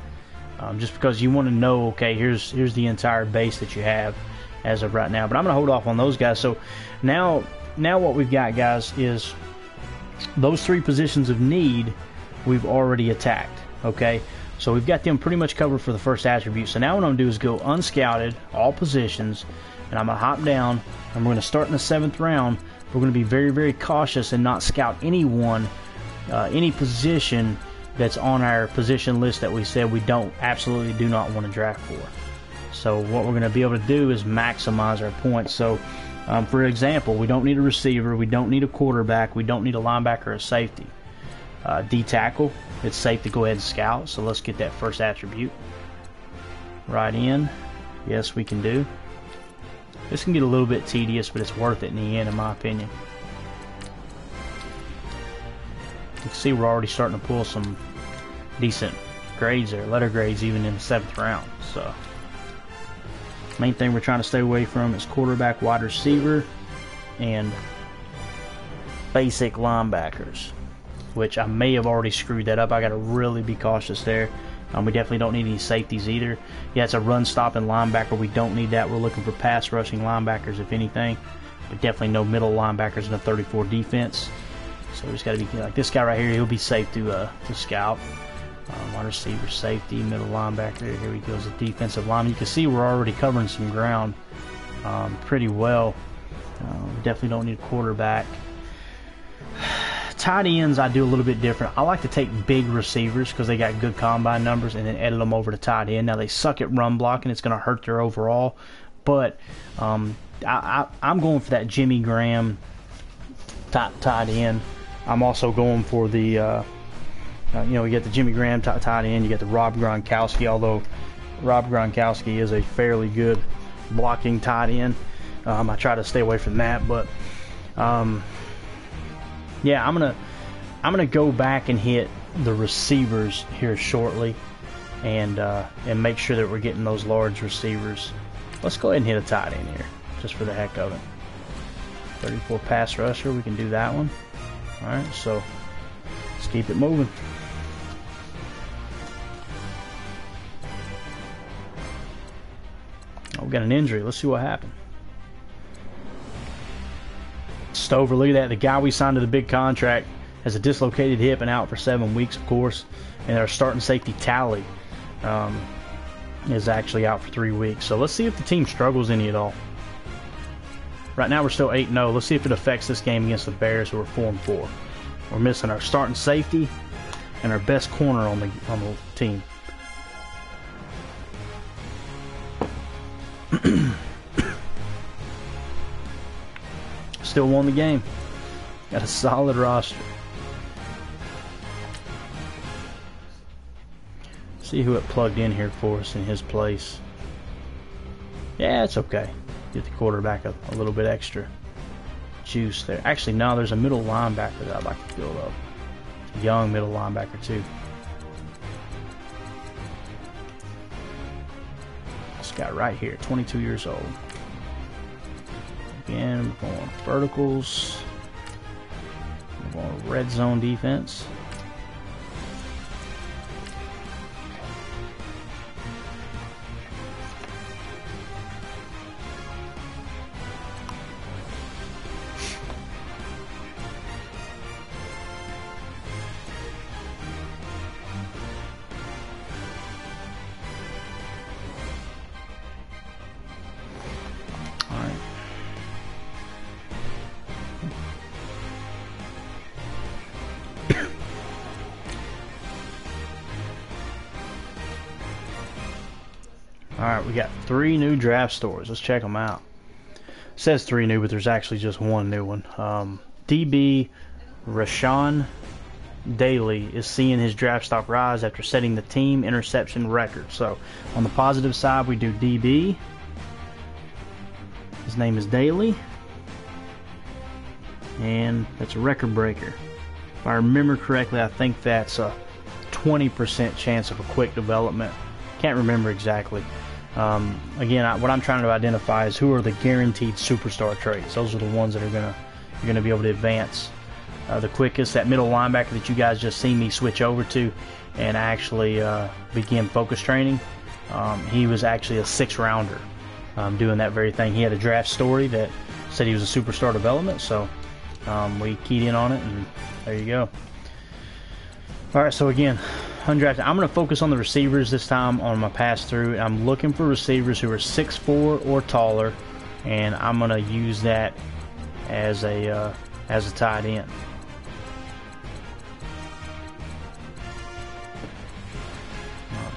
just because you want to know, okay, here's the entire base that you have as of right now. But I'm going to hold off on those guys. So now what we've got, guys, is those 3 positions of need we've already attacked, okay? So we've got them pretty much covered for the first attribute. So now what I'm going to do is go unscouted, all positions, and I'm going to hop down, and we're going to start in the 7th round. We're going to be very, very cautious and not scout anyone, any position that's on our position list that we said we absolutely do not want to draft for. So what we're going to be able to do is maximize our points. So for example, we don't need a receiver, we don't need a quarterback, we don't need a linebacker or a safety. D tackle, it's safe to go ahead and scout, so let's get that first attribute. right in. Yes, we can do. This can get a little bit tedious, but it's worth it in the end, in my opinion. You can see we're already starting to pull some decent grades there, letter grades even in the 7th round. So, main thing we're trying to stay away from is quarterback, wide receiver, and basic linebackers, which I may have already screwed that up. I got to really be cautious there. We definitely don't need any safeties either. Yeah, it's a run-stopping linebacker. We don't need that. We're looking for pass-rushing linebackers, if anything. But definitely no middle linebackers in a 34 defense. So we just got to be like this guy right here. He'll be safe to scout. Wide receiver, safety, middle linebacker. Here he goes, a defensive lineman. You can see we're already covering some ground pretty well. We definitely don't need a quarterback. Tight ends I do a little bit different. I like to take big receivers because they got good combine numbers and then edit them over to tight end. Now they suck at run blocking. It's going to hurt their overall. But I'm going for that Jimmy Graham tight end. I'm also going for the, you know, you get the Jimmy Graham tight end. You get the Rob Gronkowski, although Rob Gronkowski is a fairly good blocking tight end. I try to stay away from that, but yeah, I'm gonna go back and hit the receivers here shortly, and make sure that we're getting those large receivers. Let's go ahead and hit a tight end here, just for the heck of it. 34 pass rusher, we can do that one. All right, so let's keep it moving. Oh, we got an injury. Let's see what happened. Stover, look at that. The guy we signed to the big contract has a dislocated hip and out for 7 weeks, of course. And our starting safety, Tally, is actually out for 3 weeks. So let's see if the team struggles any at all. Right now we're still 8-0. Let's see if it affects this game against the Bears, who are 4-4. We're missing our starting safety and our best corner on the team. Still won the game. Got a solid roster. See who it plugged in here for us in his place. Yeah, it's okay. Get the quarterback a little bit extra juice there. Actually, no, there's a middle linebacker that I'd like to build up. Young middle linebacker, too. This guy right here, 22 years old. Again, we're going verticals. We're going red zone defense. Alright, we got 3 new draft stories. Let's check them out. It says 3 new, but there's actually just 1 new one. DB Rashawn Daly is seeing his draft stock rise after setting the team interception record. So, on the positive side, we do DB. His name is Daly. And that's a record breaker. If I remember correctly, I think that's a 20% chance of a quick development. Can't remember exactly. Again, what I'm trying to identify is who are the guaranteed superstar traits. Those are the ones that you're gonna be able to advance the quickest. That middle linebacker that you guys just seen me switch over to and actually begin focus training. He was actually a 6th-rounder doing that very thing. He had a draft story that said he was a superstar development, so we keyed in on it, and there you go. All right, so again, undrafted. I'm going to focus on the receivers this time on my pass through. I'm looking for receivers who are 6'4" or taller, and I'm going to use that as a tight end.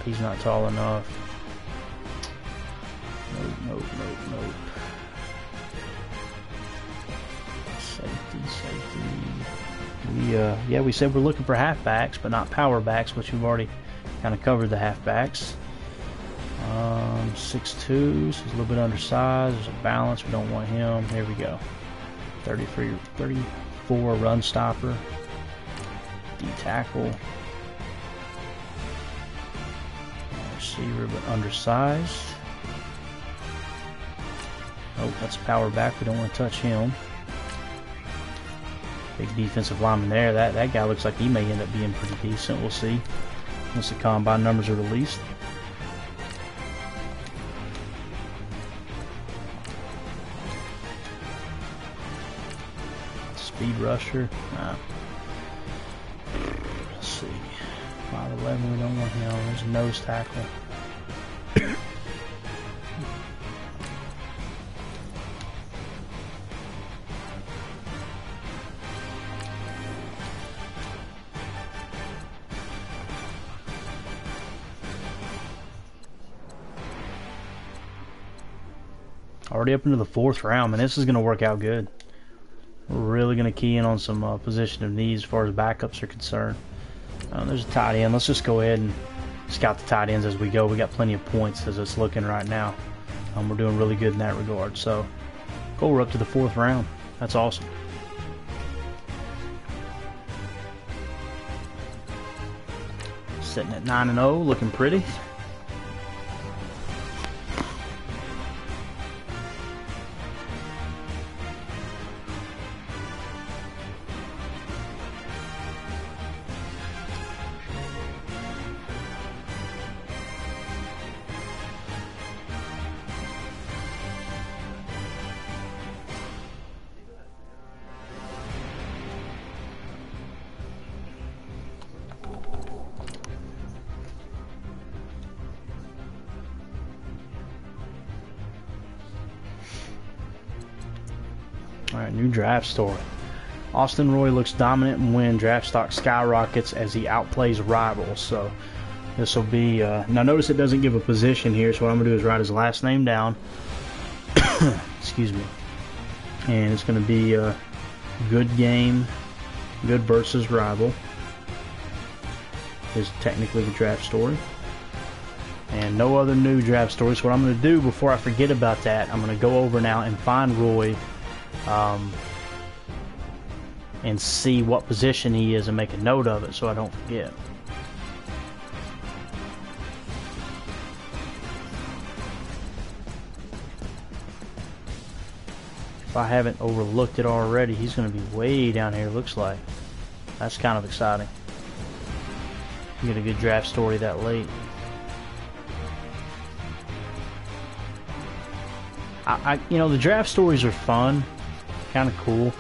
He's not tall enough. Nope. Safety. We said we're looking for halfbacks, but not power backs, which we've already kind of covered the halfbacks. 6'2", so he's a little bit undersized. There's a balance. We don't want him. There we go. 34 run stopper. D tackle. Receiver, but undersized. Oh, that's power back. We don't want to touch him. Big defensive lineman there. That guy looks like he may end up being pretty decent. We'll see once the combine numbers are released. Speed rusher. Let's see. 5'11", we don't want him. There's a nose tackle. Already up into the 4th round, man. This is going to work out good. We're really going to key in on some position of need as far as backups are concerned. There's a tight end. Let's just go ahead and scout the tight ends as we go. We got plenty of points as it's looking right now. We're doing really good in that regard. So, cool. We're up to the 4th round. That's awesome. Sitting at 9-0, looking pretty. Alright, new draft story. Austin Roy looks dominant and when draft stock skyrockets as he outplays rivals. So this will be now notice it doesn't give a position here, so what I'm gonna do is write his last name down. Excuse me. And it's gonna be good game, good versus rival is technically the draft story. And no other new draft stories. So what I'm gonna do before I forget about that, I'm gonna go over now and find Roy and see what position he is and make a note of it so I don't forget. If I haven't overlooked it already, he's going to be way down here, looks like. That's kind of exciting. Get a good draft story that late. You know, the draft stories are fun, kind of cool.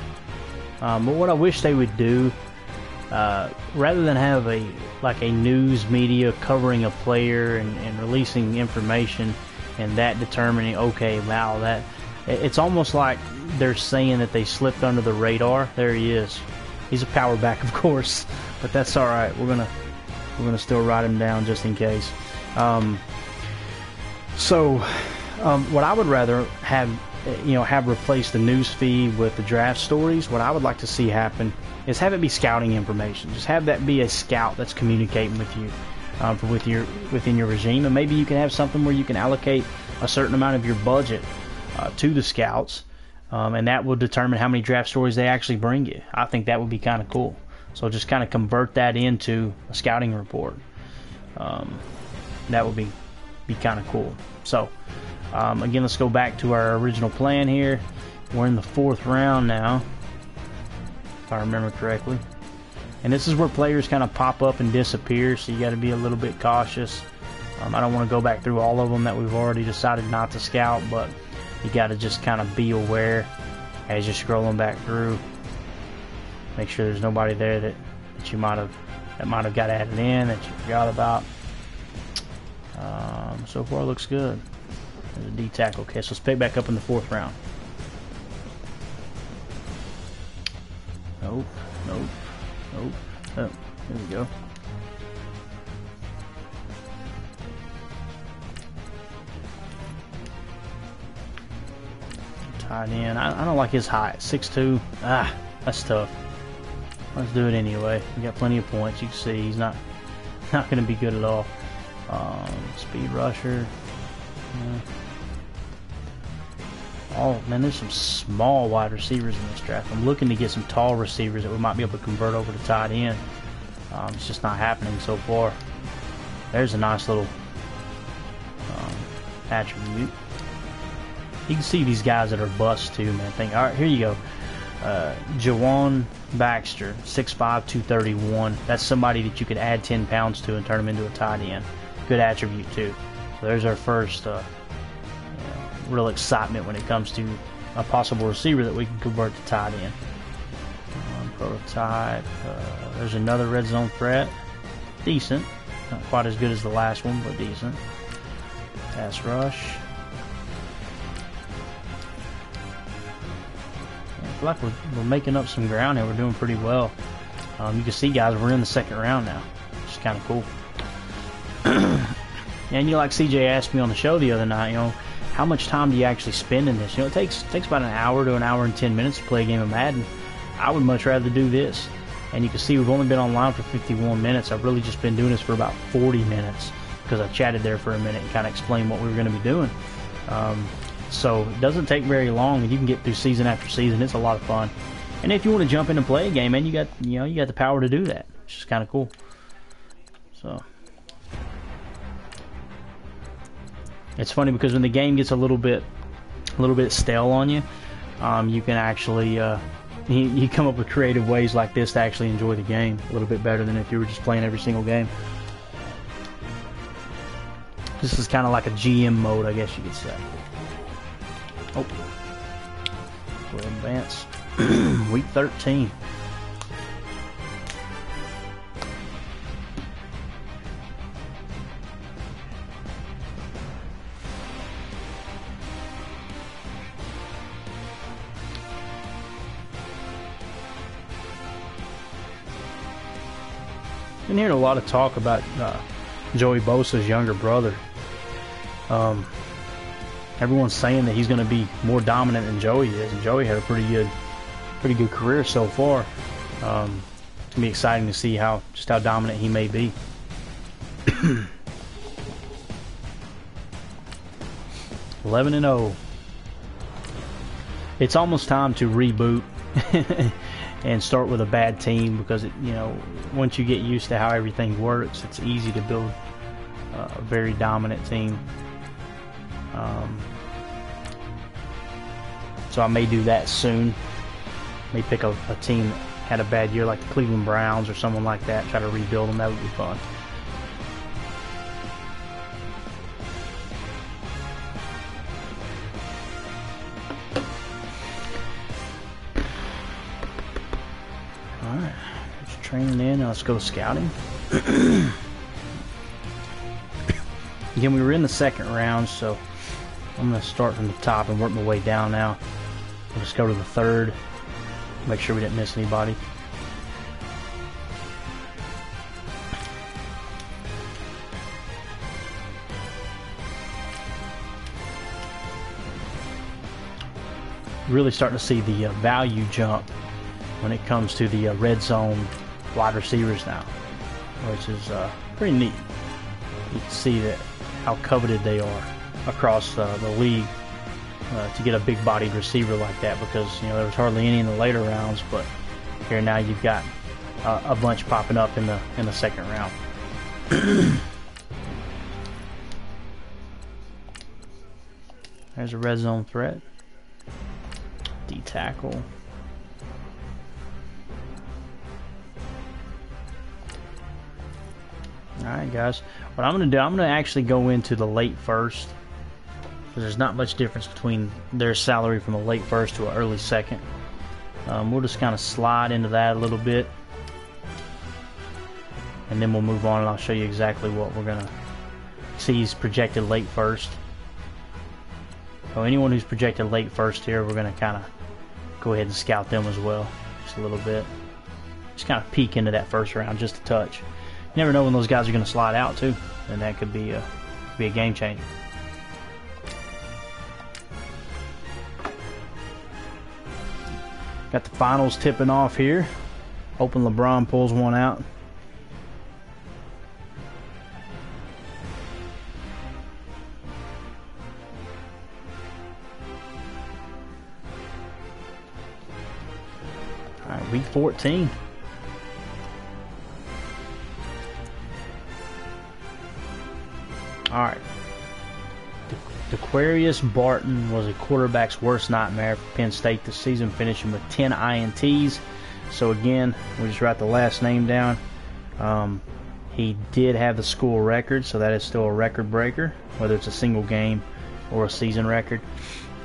But what I wish they would do, rather than have a news media covering a player and releasing information and that determining, okay, wow, it's almost like they're saying that they slipped under the radar. There he is. He's a power back, of course, but that's all right. We're gonna still write him down just in case. What I would rather have replace the news feed with the draft stories. What I would like to see happen is have it be scouting information. Just have that be a scout that's communicating with you, within your regime, and maybe you can have something where you can allocate a certain amount of your budget to the scouts, and that will determine how many draft stories they actually bring you. I think that would be kind of cool. So just kind of convert that into a scouting report. That would be kind of cool. So. Again, let's go back to our original plan here. We're in the 4th round now, if I remember correctly. And this is where players kind of pop up and disappear, so you got to be a little bit cautious. I don't want to go back through all of them that we've already decided not to scout, but you got to just kind of be aware as you're scrolling back through. Make sure there's nobody there that you might have got added in that you forgot about. So far, looks good. There's a D tackle. Okay, so let's pick back up in the 4th round. Nope. Oh, there we go. Tight end. I don't like his height. 6'2". That's tough. Let's do it anyway. We got plenty of points. You can see he's not going to be good at all. Speed rusher. Yeah. Oh man, there's some small wide receivers in this draft. I'm looking to get some tall receivers that we might be able to convert over to tight end. It's just not happening so far. There's a nice little attribute. You can see these guys that are busts too, man. All right, here you go. Jawan Baxter, 6'5", 231. That's somebody that you could add 10 pounds to and turn him into a tight end. Good attribute too. So there's our first real excitement when it comes to a possible receiver that we can convert to tight end. Prototype. There's another red zone threat. Decent. Not quite as good as the last one, but decent. Pass rush. I feel like we're making up some ground here. We're doing pretty well. You can see, guys, we're in the second round now, which is kind of cool. And like CJ asked me on the show the other night, how much time do you actually spend in this? It takes about an hour to an hour and 10 minutes to play a game of Madden. I would much rather do this. And you can see we've only been online for 51 minutes. I've really just been doing this for about 40 minutes because I chatted there for a minute and kind of explained what we were going to be doing. So it doesn't take very long, and you can get through season after season. It's a lot of fun. And if you want to jump in and play a game, man, you got the power to do that, which is kind of cool. So it's funny because when the game gets a little bit stale on you, you can actually you come up with creative ways like this to actually enjoy the game a little bit better than if you were just playing every single game. This is kind of like a GM mode, I guess you could say. Oh, go ahead and advance. Week 13. Been hearing a lot of talk about Joey Bosa's younger brother. Everyone's saying that he's going to be more dominant than Joey is, and Joey had a pretty good career so far. It's going to be exciting to see just how dominant he may be. 11-0. It's almost time to reboot and start with a bad team because once you get used to how everything works, it's easy to build a very dominant team. So I may do that soon. May pick a team that had a bad year like the Cleveland Browns or someone like that, try to rebuild them. That would be fun. Alright, just training in. Now let's go scouting. Again, we were in the second round, so I'm going to start from the top and work my way down now. Let's go to the third. Make sure we didn't miss anybody. Really starting to see the value jump when it comes to the red zone wide receivers now, which is pretty neat. You can see that how coveted they are across the league to get a big-bodied receiver like that, because there was hardly any in the later rounds, but here now you've got a bunch popping up in the second round. There's a red zone threat. D tackle. Alright guys, what I'm going to do, I'm going to actually go into the late first. There's not much difference between their salary from a late first to an early second. We'll just kind of slide into that a little bit, and then we'll move on and I'll show you exactly what we're going to see. He's projected late first. So anyone who's projected late first here, we're going to kind of go ahead and scout them as well, just a little bit. Just kind of peek into that first round just a touch. You never know when those guys are going to slide out too, and that could be a game changer. Got the finals tipping off here. Hoping LeBron pulls one out. week 14. All right. Aquarius Barton was a quarterback's worst nightmare for Penn State this season, finishing with 10 INTs. So again, we just write the last name down. He did have the school record, so that is still a record breaker, whether it's a single game or a season record.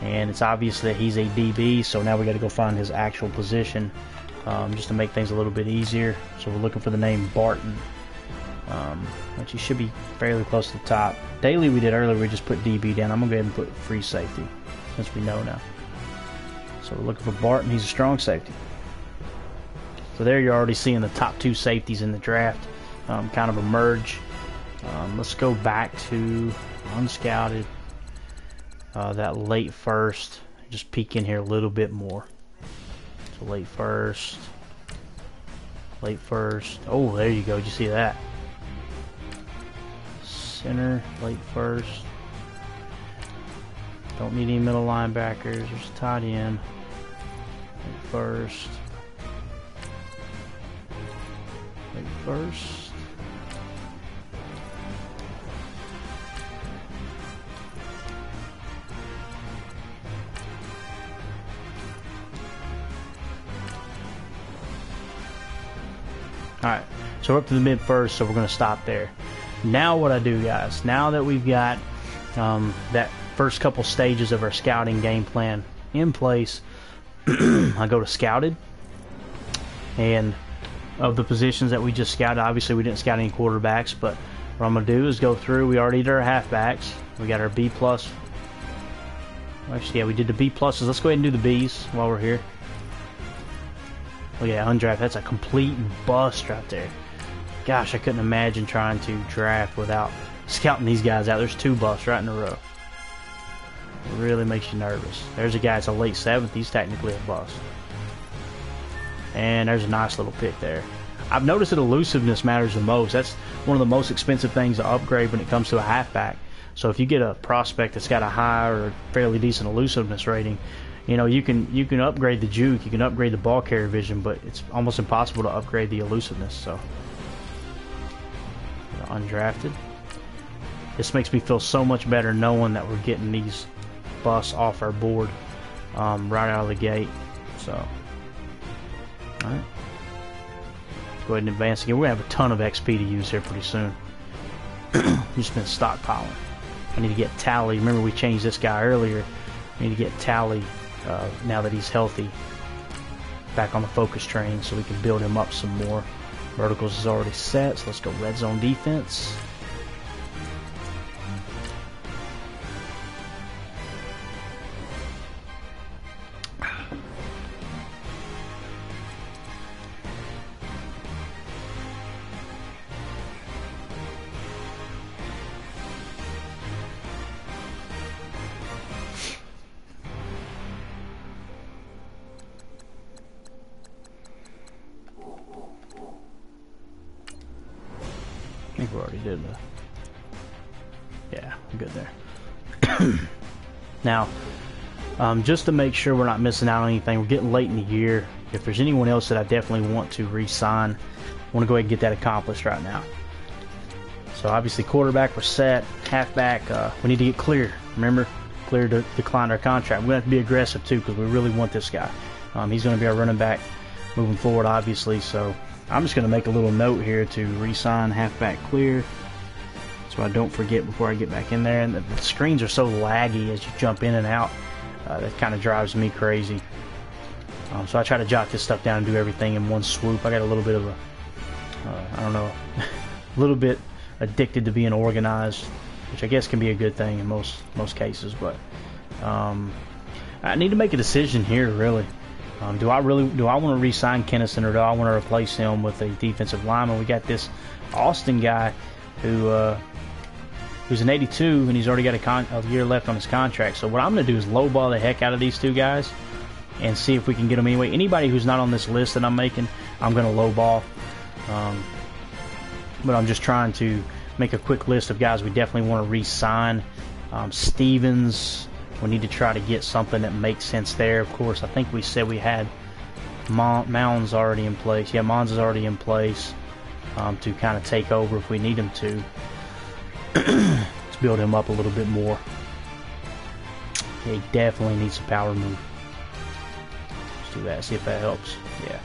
And it's obvious that he's a DB, so now we got to go find his actual position, just to make things a little bit easier. So we're looking for the name Barton, which he should be fairly close to the top. Daily we did earlier, we just put DB down. I'm going to go ahead and put free safety, since we know now. So we're looking for Barton. He's a strong safety. So there you're already seeing the top 2 safeties in the draft kind of emerge. Let's go back to unscouted, that late first. Just peek in here a little bit more. So late first. Oh, there you go. Did you see that? Center, late first. Don't need any middle linebackers. There's a tight end. Late first. Late first. Alright, so we're up to the mid first, so we're going to stop there. Now what I do, guys, now that we've got that first couple stages of our scouting game plan in place, I go to scouted, and of the positions that we just scouted, obviously we didn't scout any quarterbacks, but what I'm going to do is go through. We already did our halfbacks. We got our B+. Actually, yeah, we did the B+. Let's go ahead and do the Bs while we're here. Oh yeah, undrafted. That's a complete bust right there. Gosh, I couldn't imagine trying to draft without scouting these guys out. There's 2 busts right in a row. It really makes you nervous. There's a guy that's a late 7th. He's technically a bust. And there's a nice little pick there. I've noticed that elusiveness matters the most. That's one of the most expensive things to upgrade when it comes to a halfback. So if you get a prospect that's got a high or fairly decent elusiveness rating, you know, you can upgrade the juke, you can upgrade the ball carrier vision, but it's almost impossible to upgrade the elusiveness. So undrafted. This makes me feel so much better knowing that we're getting these busts off our board right out of the gate. So, all right, go ahead and advance again. We're gonna have a ton of XP to use here pretty soon. Just been stockpiling. I need to get Tally. Remember we changed this guy earlier. I need to get Tally now that he's healthy back on the focus train, so we can build him up some more. Verticals is already set, so let's go red zone defense. I think we already did the... Yeah, I'm good there. Now, just to make sure we're not missing out on anything, we're getting late in the year. If there's anyone else that I definitely want to re-sign, I want to go ahead and get that accomplished right now. So obviously quarterback, we're set. Halfback, we need to get Clear. Remember, Clear declined our contract. We're going to have to be aggressive too, because we really want this guy. He's going to be our running back moving forward, obviously. So I'm just going to make a little note here to re-sign halfback Clear, so I don't forget before I get back in there. And the screens are so laggy as you jump in and out. That kind of drives me crazy. So I try to jot this stuff down and do everything in one swoop. I got a little bit of a, I don't know, a little bit addicted to being organized, which I guess can be a good thing in most cases. But I need to make a decision here, really. Do I want to re-sign Kennison, or do I want to replace him with a defensive lineman? We got this Austin guy who's an 82, and he's already got a year left on his contract. So what I'm going to do is lowball the heck out of these 2 guys and see if we can get them anyway. Anybody who's not on this list that I'm making, I'm going to lowball. But I'm just trying to make a quick list of guys we definitely want to re-sign. Stevens, we need to try to get something that makes sense there. Of course, I think we said we had Mound's already in place. Yeah, Mons is already in place to kind of take over if we need him to. Let's build him up a little bit more. Yeah, he definitely needs a power move. Let's do that, see if that helps. Yeah.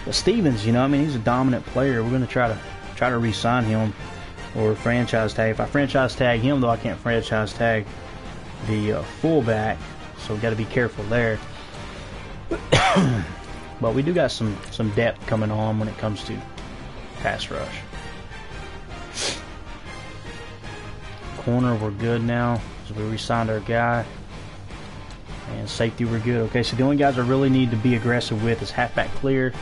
But Stevens, you know, I mean, he's a dominant player. We're gonna try to re-sign him or franchise tag. If I franchise tag him, though, I can't franchise tag the fullback, so we got to be careful there. But we do got some depth coming on when it comes to pass rush. Corner, we're good now, so we re-signed our guy. And safety, we're good. Okay, so the only guys I really need to be aggressive with is halfback clear.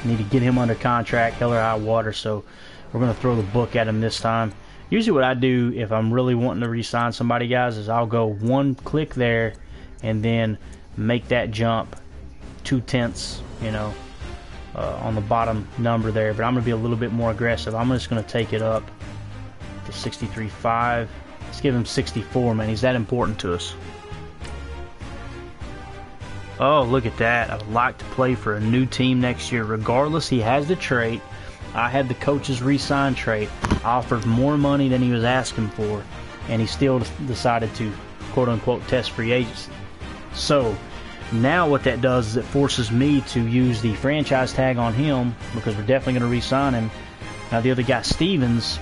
Need to get him under contract, hell or high water, so we're going to throw the book at him this time. Usually what I do if I'm really wanting to re-sign somebody, guys, is I'll go one click there and then make that jump 2/10, you know, on the bottom number there. But I'm going to be a little bit more aggressive. I'm just going to take it up to 63.5. Let's give him 64, man. He's that important to us. Oh, look at that. I would like to play for a new team next year. Regardless, he has the trait. I had the coach's re-sign trait. I offered more money than he was asking for, and he still decided to, quote-unquote, test free agency. So, now what that does is it forces me to use the franchise tag on him, because we're definitely going to re-sign him. Now, the other guy, Stevens,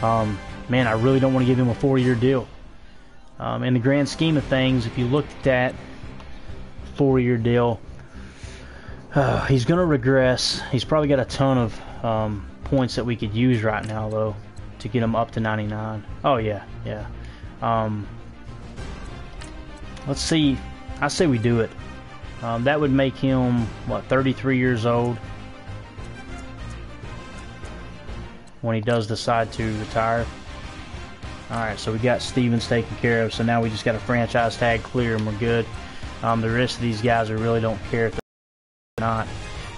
man, I really don't want to give him a 4-year deal. In the grand scheme of things, if you looked at that 4-year deal, he's going to regress. He's probably got a ton of points that we could use right now, though, to get him up to 99. Oh, yeah. Let's see. I say we do it. That would make him, what, 33 years old when he does decide to retire. Alright, so we got Stevens taken care of, so now we just got a franchise tag clear and we're good. The rest of these guys, I really don't care if they're not.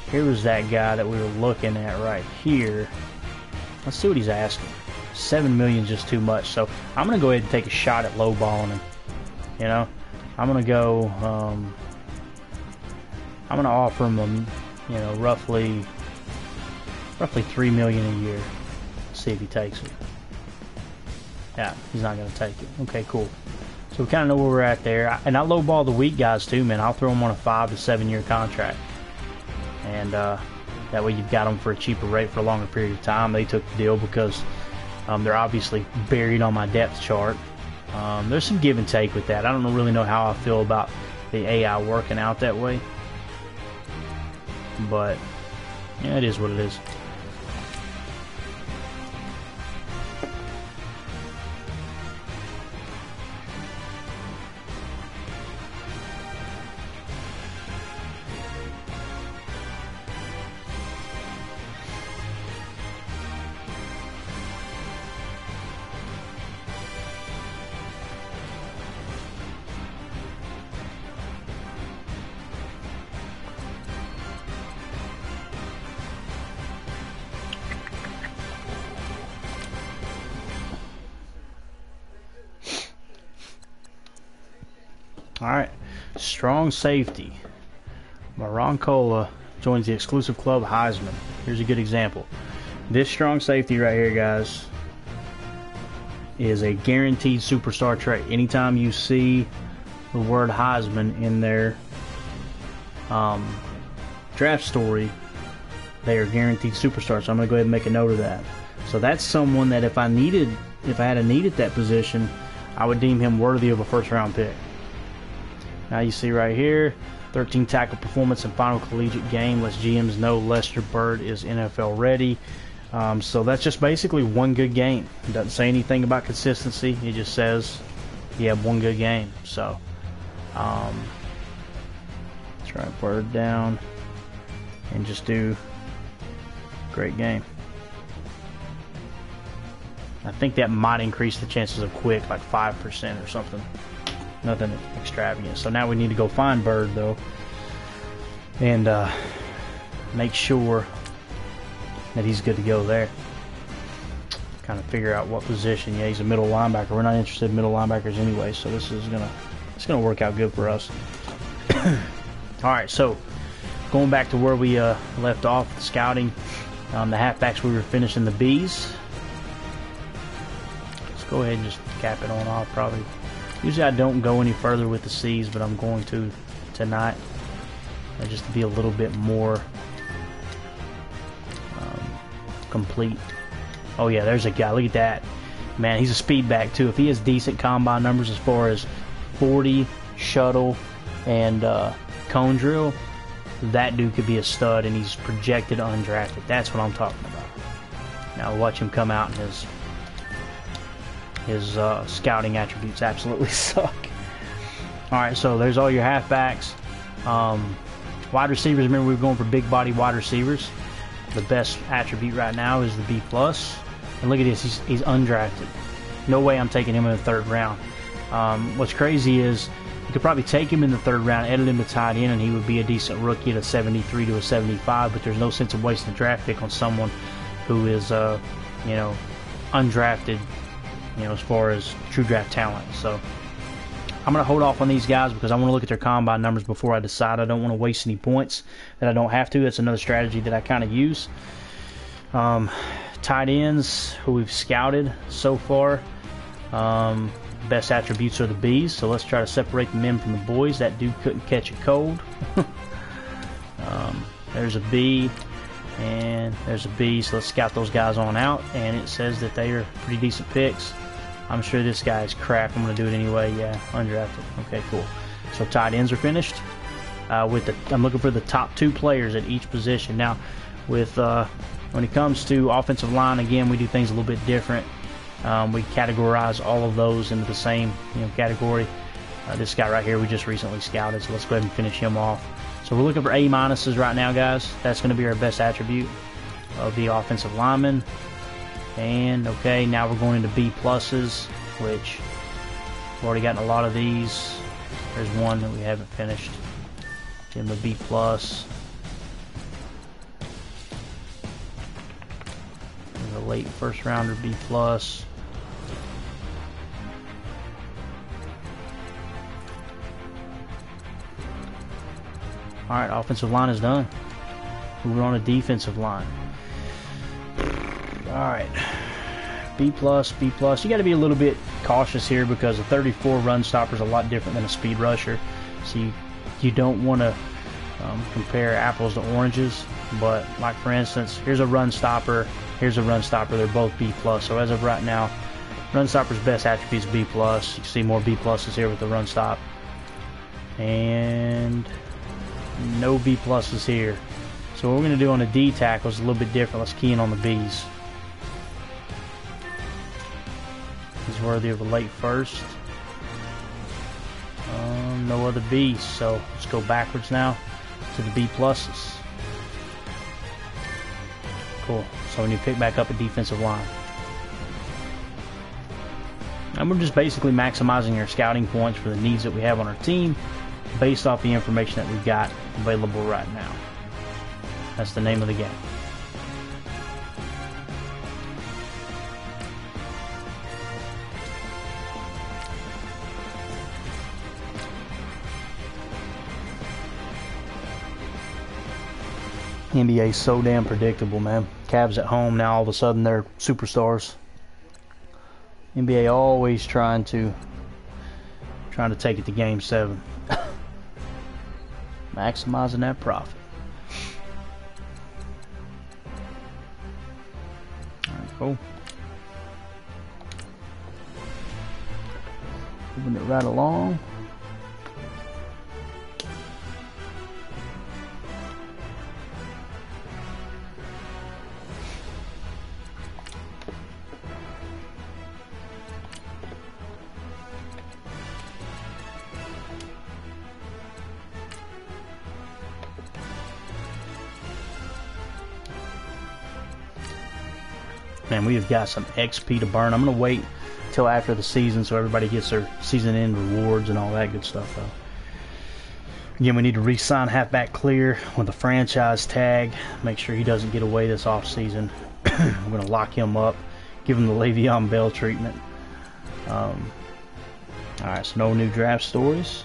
Here was that guy that we were looking at right here. Let's see what he's asking. 7 million just too much, so I'm going to go ahead and take a shot at lowballing him. You know, I'm going to go, I'm going to offer him, you know, roughly 3 million a year. See if he takes it. Yeah, he's not going to take it. Okay, cool. So we kind of know where we're at there. And I lowball the weak guys too, man. I'll throw them on a 5 to 7 year contract. And that way you've got them for a cheaper rate for a longer period of time. They took the deal because they're obviously buried on my depth chart. There's some give and take with that. I don't really know how I feel about the AI working out that way. But, yeah, it is what it is. Alright, strong safety. Maroncola joins the exclusive club Heisman. Here's a good example. This strong safety right here, guys, is a guaranteed superstar trait. Anytime you see the word Heisman in their draft story, they are guaranteed superstars. So I'm going to go ahead and make a note of that. So that's someone that if I had a need at that position, I would deem him worthy of a first-round pick. Now you see right here, 13 tackle performance in final collegiate game. Lets GMs know Lester Bird is NFL ready. So that's just basically one good game. It doesn't say anything about consistency. It just says he had one good game. So let's write Bird down and just do great game. I think that might increase the chances of quick, like 5% or something. Nothing extravagant. So now we need to go find Bird, though, and make sure that he's good to go there. trying to figure out what position. Yeah, he's a middle linebacker. We're not interested in middle linebackers anyway, so this is it's gonna work out good for us. All right, so going back to where we left off, the scouting, the halfbacks, we were finishing the B's. Let's go ahead and just cap it on off. Probably. Usually I don't go any further with the C's, but I'm going to tonight, just to be a little bit more complete. Oh yeah, there's a guy. Look at that, man. He's a speed back too. If he has decent combine numbers as far as 40, shuttle, and cone drill, that dude could be a stud, and he's projected undrafted. That's what I'm talking about. Now watch him come out, and his scouting attributes absolutely suck. Alright, so there's all your halfbacks. Wide receivers, remember we were going for big body wide receivers. The best attribute right now is the B+. And look at this, he's undrafted. No way I'm taking him in the 3rd round. What's crazy is you could probably take him in the 3rd round, edit him to tight end, and he would be a decent rookie at a 73 to a 75, but there's no sense of wasting a draft pick on someone who is, you know, undrafted, you know, as far as true draft talent. So I'm going to hold off on these guys because I want to look at their combine numbers before I decide. I don't want to waste any points that I don't have to. That's another strategy that I kind of use. Tight ends, who we've scouted so far, best attributes are the B's, so let's try to separate the men from the boys. That dude couldn't catch a cold. There's a B, and there's a B, so let's scout those guys on out, and it says that they are pretty decent picks. I'm sure this guy is crap. I'm going to do it anyway. Yeah, undrafted. Okay, cool. So tight ends are finished. I'm looking for the top 2 players at each position. Now, with when it comes to offensive line, again, we do things a little bit different. We categorize all of those into the same category. This guy right here we just recently scouted, so let's go ahead and finish him off. So we're looking for A- right now, guys. That's going to be our best attribute of the offensive lineman. And okay, now we're going into B+, which we've already gotten a lot of these. There's one that we haven't finished. Give him a B+. There's a late 1st rounder, B+. Alright, offensive line is done. Moving on to defensive line. Alright. B+, B+. You got to be a little bit cautious here because a 34 run stopper is a lot different than a speed rusher. So you don't want to compare apples to oranges. But like for instance, here's a run stopper. Here's a run stopper. They're both B+. So as of right now, run stopper's best attribute is B+. You can see more B+ here with the run stop. And no B+ here. So what we're going to do on the D tackle is a little bit different. Let's key in on the B's. He's worthy of a late 1st. No other B's. So let's go backwards now to the B+. Cool. So we need to pick back up a defensive line. And we're just basically maximizing our scouting points for the needs that we have on our team based off the information that we've got available right now. That's the name of the game. NBA is so damn predictable, man. Cavs at home now, all of a sudden they're superstars. NBA always trying to take it to Game 7. Maximizing that profit. Alright, cool. Moving it right along. Man, we have got some XP to burn. I'm going to wait till after the season so everybody gets their season end rewards and all that good stuff, though. Again, we need to re-sign halfback Clear with a franchise tag. Make sure he doesn't get away this offseason. I'm going to lock him up. Give him the Le'Veon Bell treatment. Alright, so no new draft stories.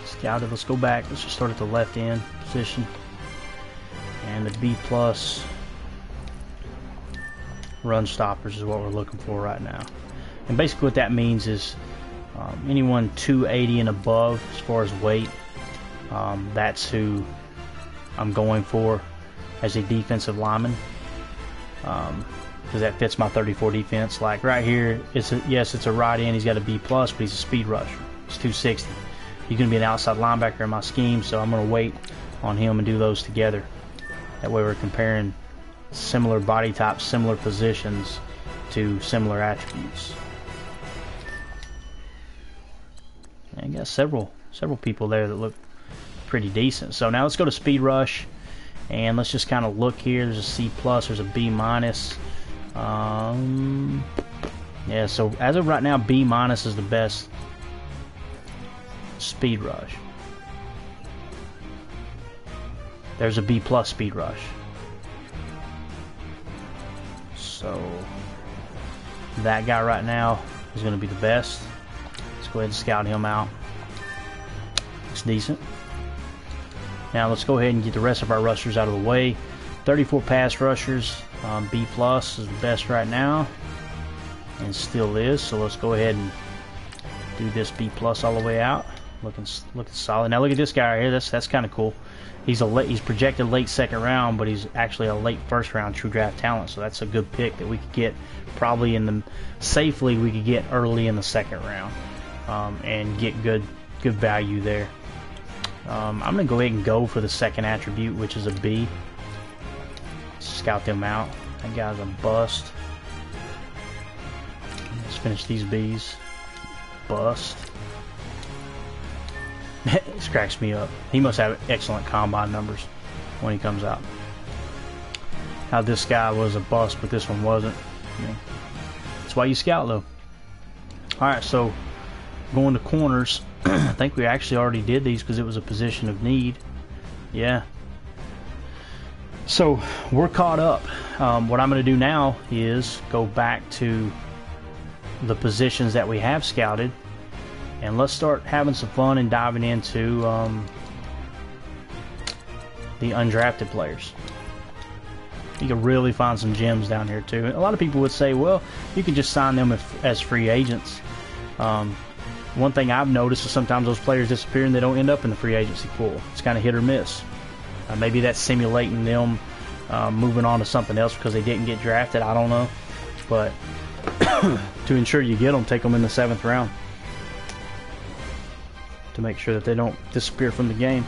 Scouted, let's go back. Let's just start at the left end position. And the B plus run stoppers is what we're looking for right now. And basically what that means is anyone 280 and above as far as weight, that's who I'm going for as a defensive lineman, because that fits my 34 defense. Like right here, it's a right end, he's got a B plus, but he's a speed rusher. It's 260. He's going to be an outside linebacker in my scheme, so I'm going to wait on him and do those together. That way we're comparing similar body types, similar positions to similar attributes. And I got several people there that look pretty decent. So now let's go to speed rush, and let's just kind of look here. There's a C plus, there's a B minus. Yeah, so as of right now, B minus is the best speed rush. There's a B plus speed rush. So that guy right now is going to be the best. Let's go ahead and scout him out. Looks decent. Now let's go ahead and get the rest of our rushers out of the way. 34 pass rushers. B plus is the best right now, and still is. So let's go ahead and do this B plus all the way out. Looking solid. Now look at this guy right here. That's kind of cool. He's projected late second round, but he's actually a late first round true draft talent. So that's a good pick that we could get probably safely. We could get early in the second round and get good value there. I'm gonna go ahead and go for the second attribute, which is a B. Scout them out. That guy's a bust. Let's finish these Bs. Bust. This cracks me up. He must have excellent combine numbers when he comes out. How this guy was a bust, but this one wasn't. Yeah. That's why you scout, though. Alright, so going to corners. I think we actually already did these because it was a position of need. Yeah. So we're caught up. What I'm going to do now is go back to the positions that we have scouted. And let's start having some fun and diving into the undrafted players. You can really find some gems down here too. A lot of people would say, well, you can just sign them as free agents. One thing I've noticed is sometimes those players disappear and they don't end up in the free agency pool. It's kind of hit or miss. Maybe that's simulating them moving on to something else because they didn't get drafted. I don't know. But to ensure you get them, take them in the 7th round. To make sure that they don't disappear from the game.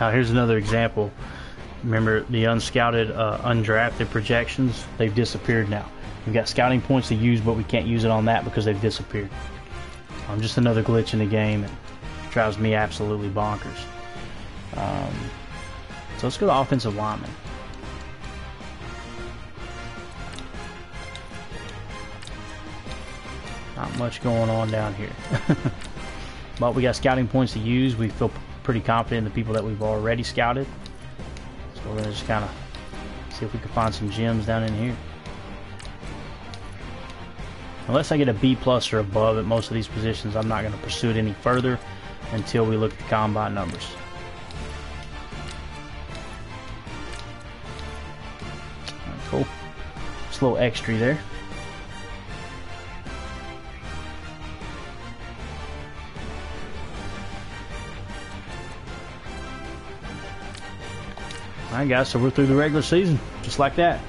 Now here's another example. Remember the unscouted, undrafted projections? They've disappeared now. We've got scouting points to use, but we can't use it on that because they've disappeared. Just another glitch in the game that drives me absolutely bonkers. So let's go to offensive lineman. Not much going on down here. But we got scouting points to use. We feel pretty confident in the people that we've already scouted. So we're going to just kind of See if we can find some gems down in here. Unless I get a B plus or above at most of these positions, I'm not going to pursue it any further until we look at the combine numbers. Alright, cool. Just a little extra there. Alright guys, so we're through the regular season, just like that.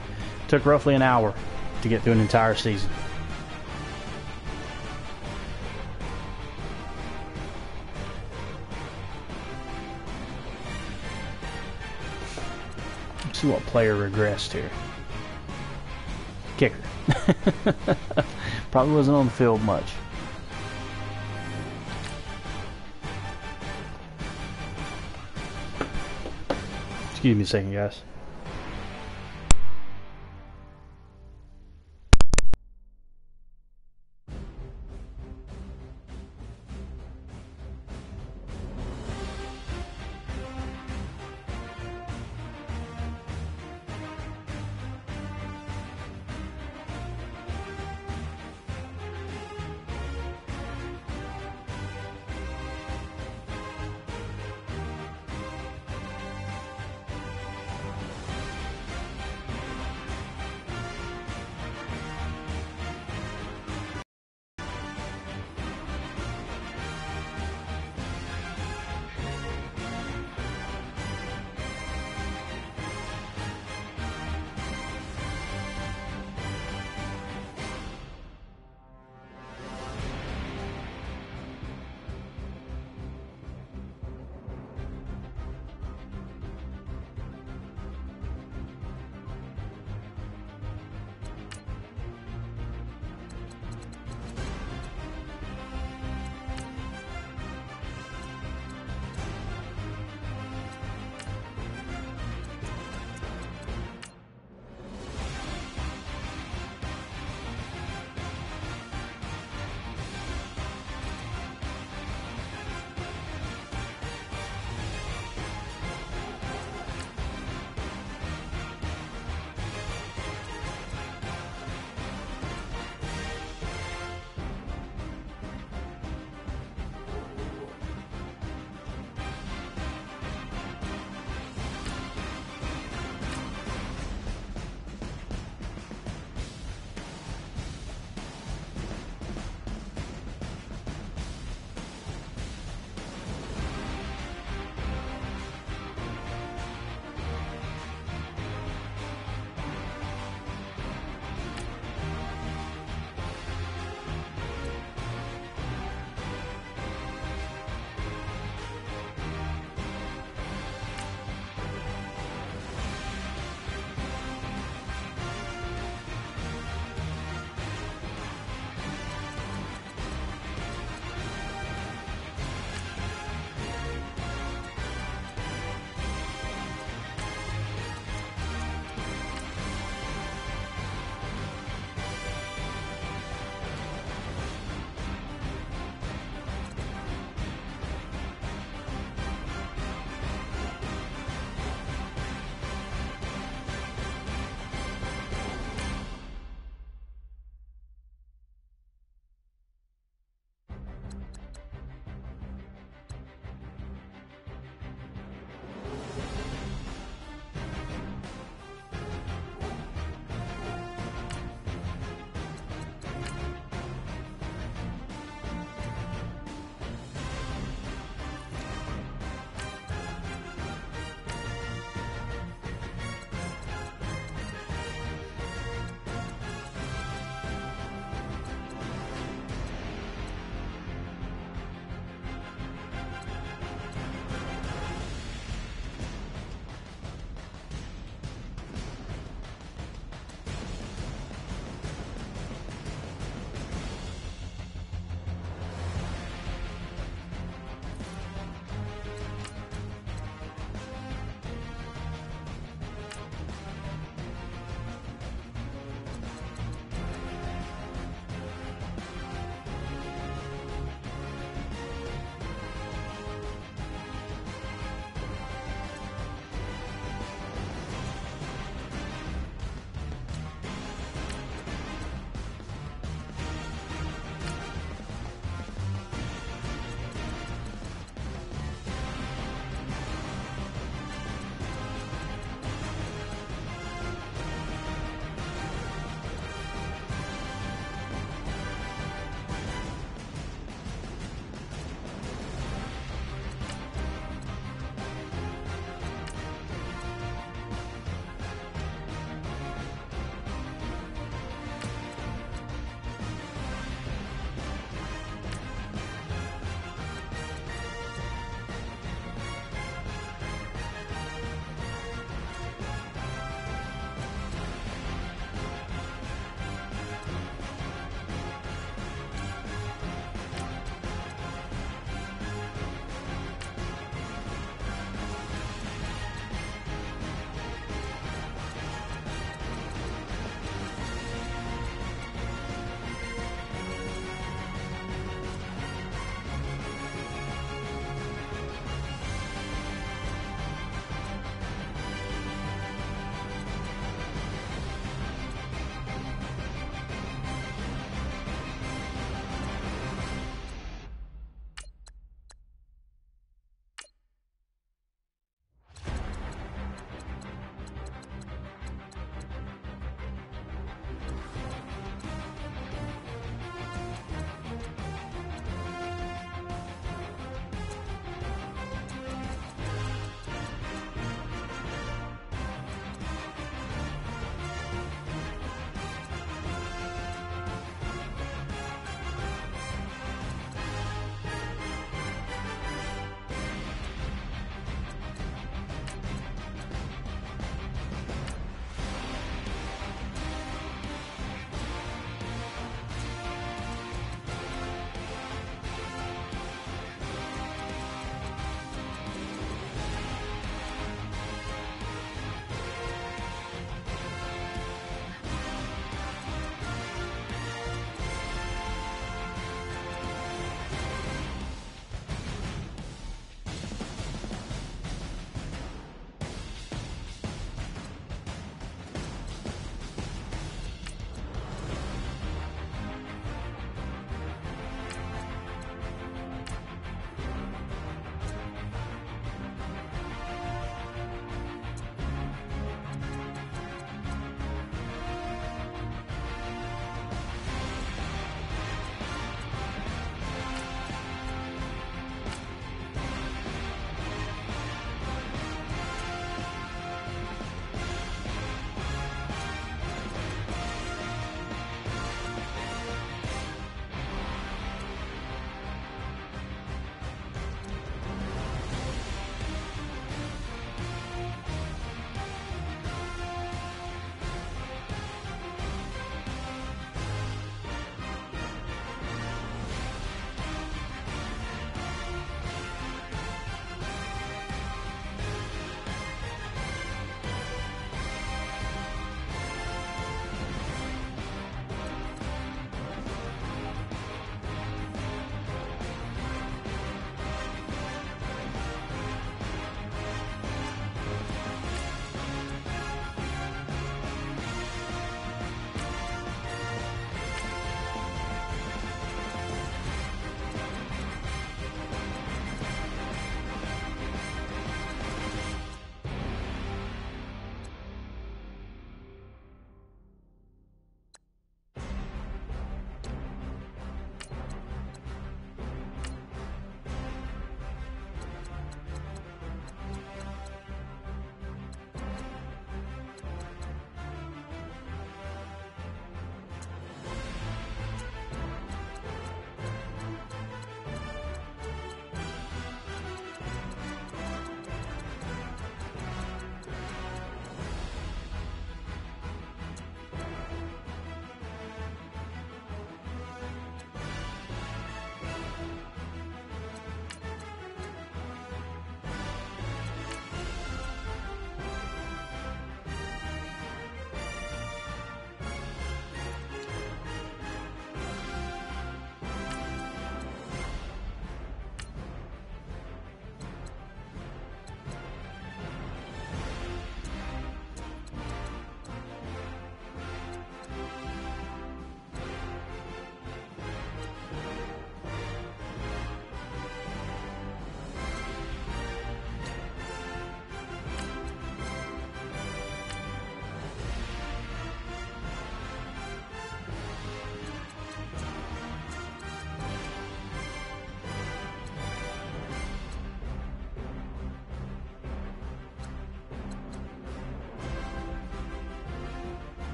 Took roughly an hour to get through an entire season. Let's see what player regressed here. Kicker. Probably wasn't on the field much. Excuse me a second, guys.